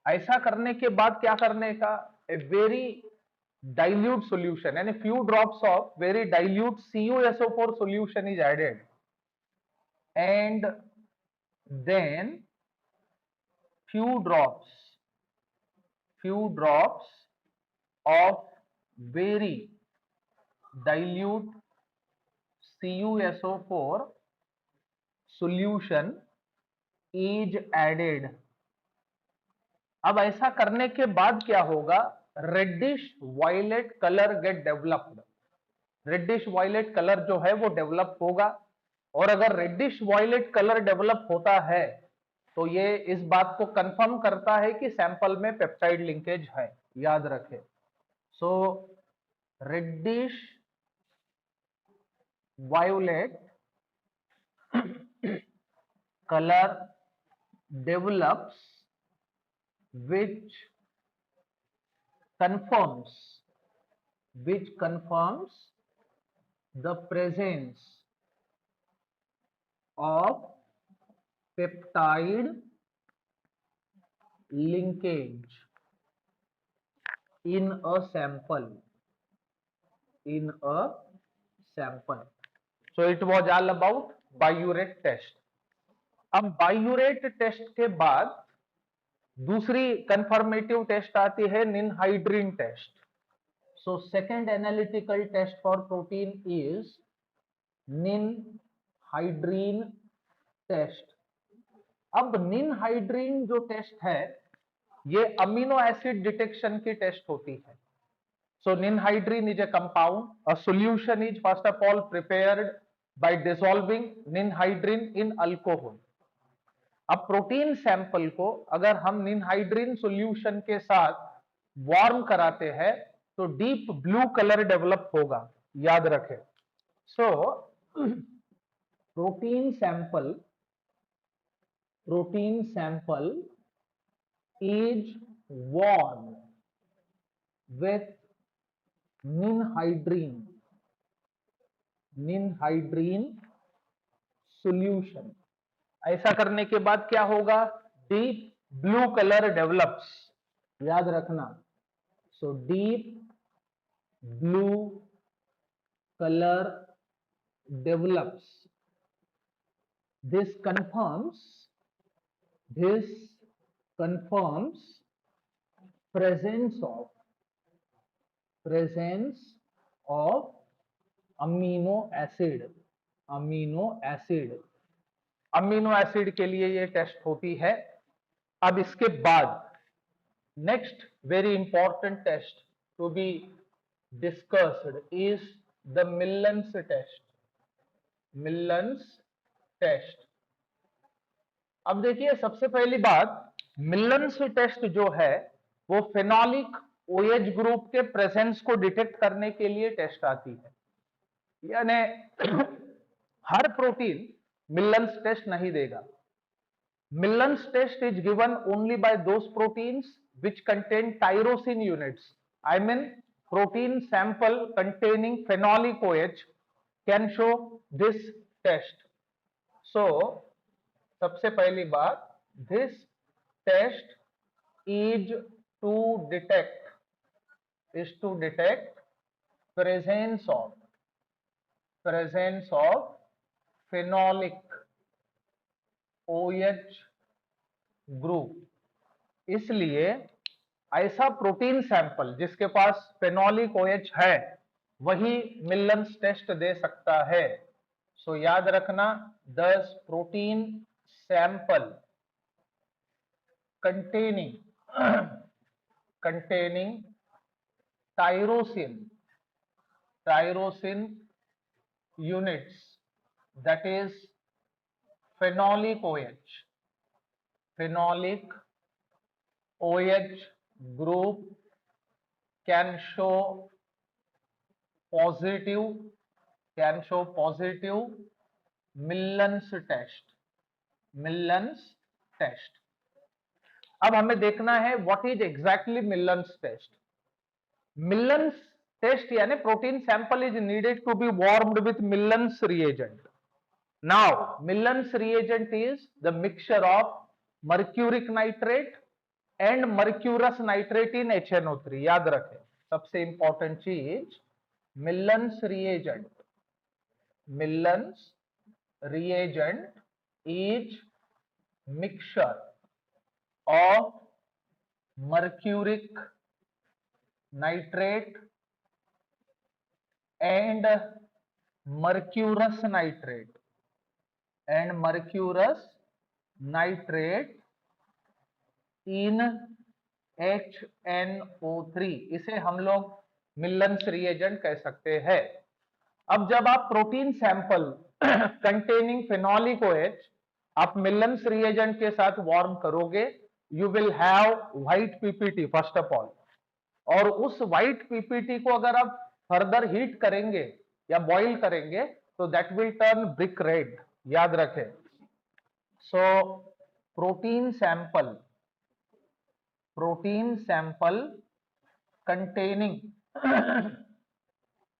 ऐसा करने के बाद क्या करने का, a very dilute solution and a few drops of very dilute CuSO4 solution is added, and then few drops of very dilute CuSO4 solution is added. अब ऐसा करने के बाद क्या होगा, reddish violet colour get developed, reddish violet colour जो है वो डेवलप होगा, और अगर रेडिश वायलेट कलर डेवलप होता है तो ये इस बात को कंफर्म करता है कि सैंपल में पेप्टाइड लिंकेज है, याद रखें। So reddish violet colour develops which confirms the presence of peptide linkage in a sample. So it was all about biuret test. अब बाइयूरेट टेस्ट के बाद दूसरी कंफर्मेटिव टेस्ट आती है ninhydrin test. So second analytical test for protein is ninhydrin test. अब ninhydrin जो test है ये अमीनो एसिड डिटेक्शन की टेस्ट होती है. सो ninhydrin is a compound. A solution is first of all prepared by dissolving ninhydrin in alcohol. अब protein sample को अगर हम निनहाइड्रीन सॉल्यूशन के साथ वार्म कराते हैं तो डीप ब्लू कलर डेवलप होगा, याद रखें. So protein sample is warm with ninhydrin solution. ऐसा करने के बाद क्या होगा, डीप ब्लू कलर डेवलप्स, याद रखना. So deep blue colour develops. This confirms presence of amino acid के लिए ये टेस्ट होती है. अब इसके बाद next very important test to be discussed is the Millon's test. अब देखिए सबसे पहली बात, मिल्लन्स टेस्ट जो है वो फेनोलिक OH ग्रुप के प्रेजेंस को डिटेक्ट करने के लिए टेस्ट आती है. यानी हर प्रोटीन मिल्लन्स टेस्ट नहीं देगा. Millon's test is given only by those proteins which contain tyrosine units. I mean protein sample containing phenolic OH can show this test. So सबसे पहली बात, this test is to detect presence of phenolic OH group. इसलिए ऐसा protein sample जिसके पास phenolic OH है वही मिल्लन्स test दे सकता है. सो याद रखना, 10 protein sample containing tyrosine units, that is phenolic OH group can show positive Millon's test. अब हमें देखना है what is exactly Millon's test. Millon's test यानी protein sample is needed to be warmed with Millon's reagent. Now Millon's reagent is the mixture of mercuric nitrate and mercurous nitrate in HNO3, याद रखें. सबसे important चीज, Millon's reagent, Millon's reagent is mixture of mercuric nitrate and mercurous nitrate in HNO3, इसे हम लोग मिल्लन्स reagent कह सकते हैं। अब जब आप protein sample containing phenolic OH आप मिल्लन्स रिएजेंट के साथ वार्म करोगे, you will have white PPT first of all, और उस व्हाइट पीपीटी को अगर आप फर्दर हीट करेंगे या बॉईल करेंगे तो that will turn brick red, याद रखें। So protein sample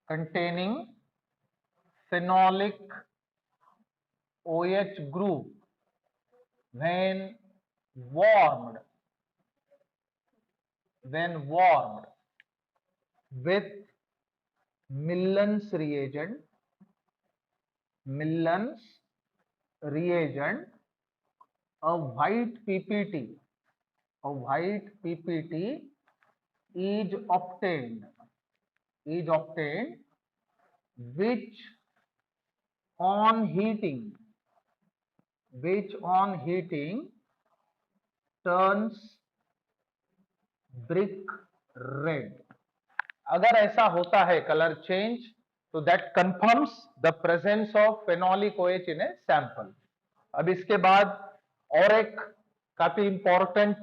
containing phenolic OH group when warmed with Millen's reagent, a white PPT is obtained which on heating turns brick red। अगर ऐसा होता है कलर चेंज, तो that confirms the presence of phenolic OH in a sample. अब इसके बाद और एक काफी इंपॉर्टेंट,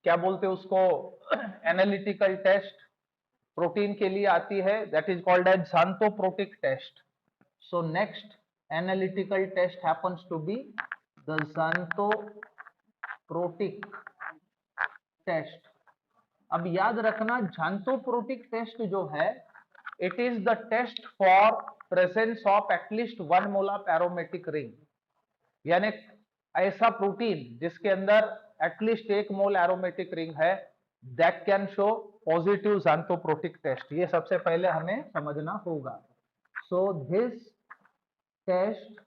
क्या बोलते हैं उसको, एनालिटिकल टेस्ट प्रोटीन के लिए आती है, that is called as xanthoproteic test. So next analytical test happens to be the xanthoproteic test. अब याद रखना, ज़ांथोप्रोटिक टेस्ट जो है, it is the test for presence of at least 1 mole of aromatic ring, यानी ऐसा प्रोटीन जिसके अंदर at least 1 mole aromatic ring है, that can show positive xanthoproteic test. ये सबसे पहले हमें समझना होगा। So this test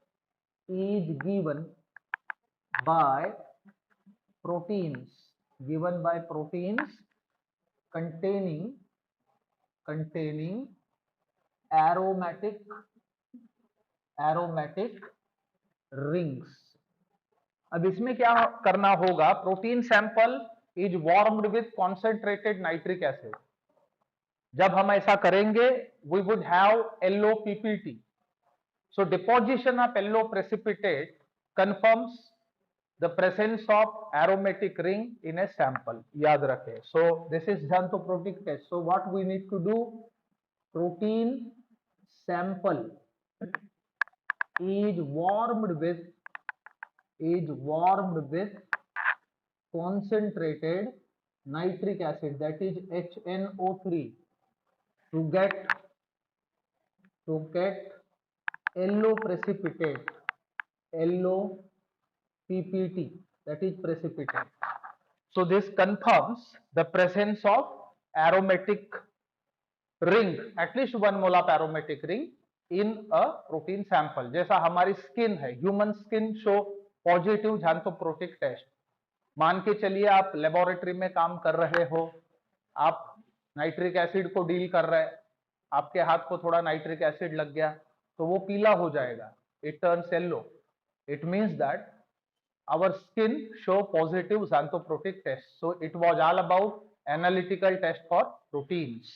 is given by proteins containing aromatic rings। अब इसमें क्या करना होगा, protein sample is warmed with concentrated nitric acid. जब हम ऐसा करेंगे, we would have yellow ppt. So deposition of yellow precipitate confirms the presence of aromatic ring in a sample, याद रखें। so this is xanthoprotic test। so what we need to do, protein sample is warmed with concentrated nitric acid, that is HNO3, to get yellow precipitate, yellow PPT, that is precipitate। so this confirms the presence of aromatic ring, at least 1 mole of aromatic ring in a protein sample। जैसा हमारी skin है, human skin show positive xanthoproteic test. मान के चलिए आप laboratory में काम कर रहे हो, आप नाइट्रिक एसिड को डील कर रहे हैं, आपके हाथ को थोड़ा नाइट्रिक एसिड लग गया तो वो पीला हो जाएगा, it turns yellow. It means that our skin show positive xanthoprotic test। so it was all about analytical test for proteins।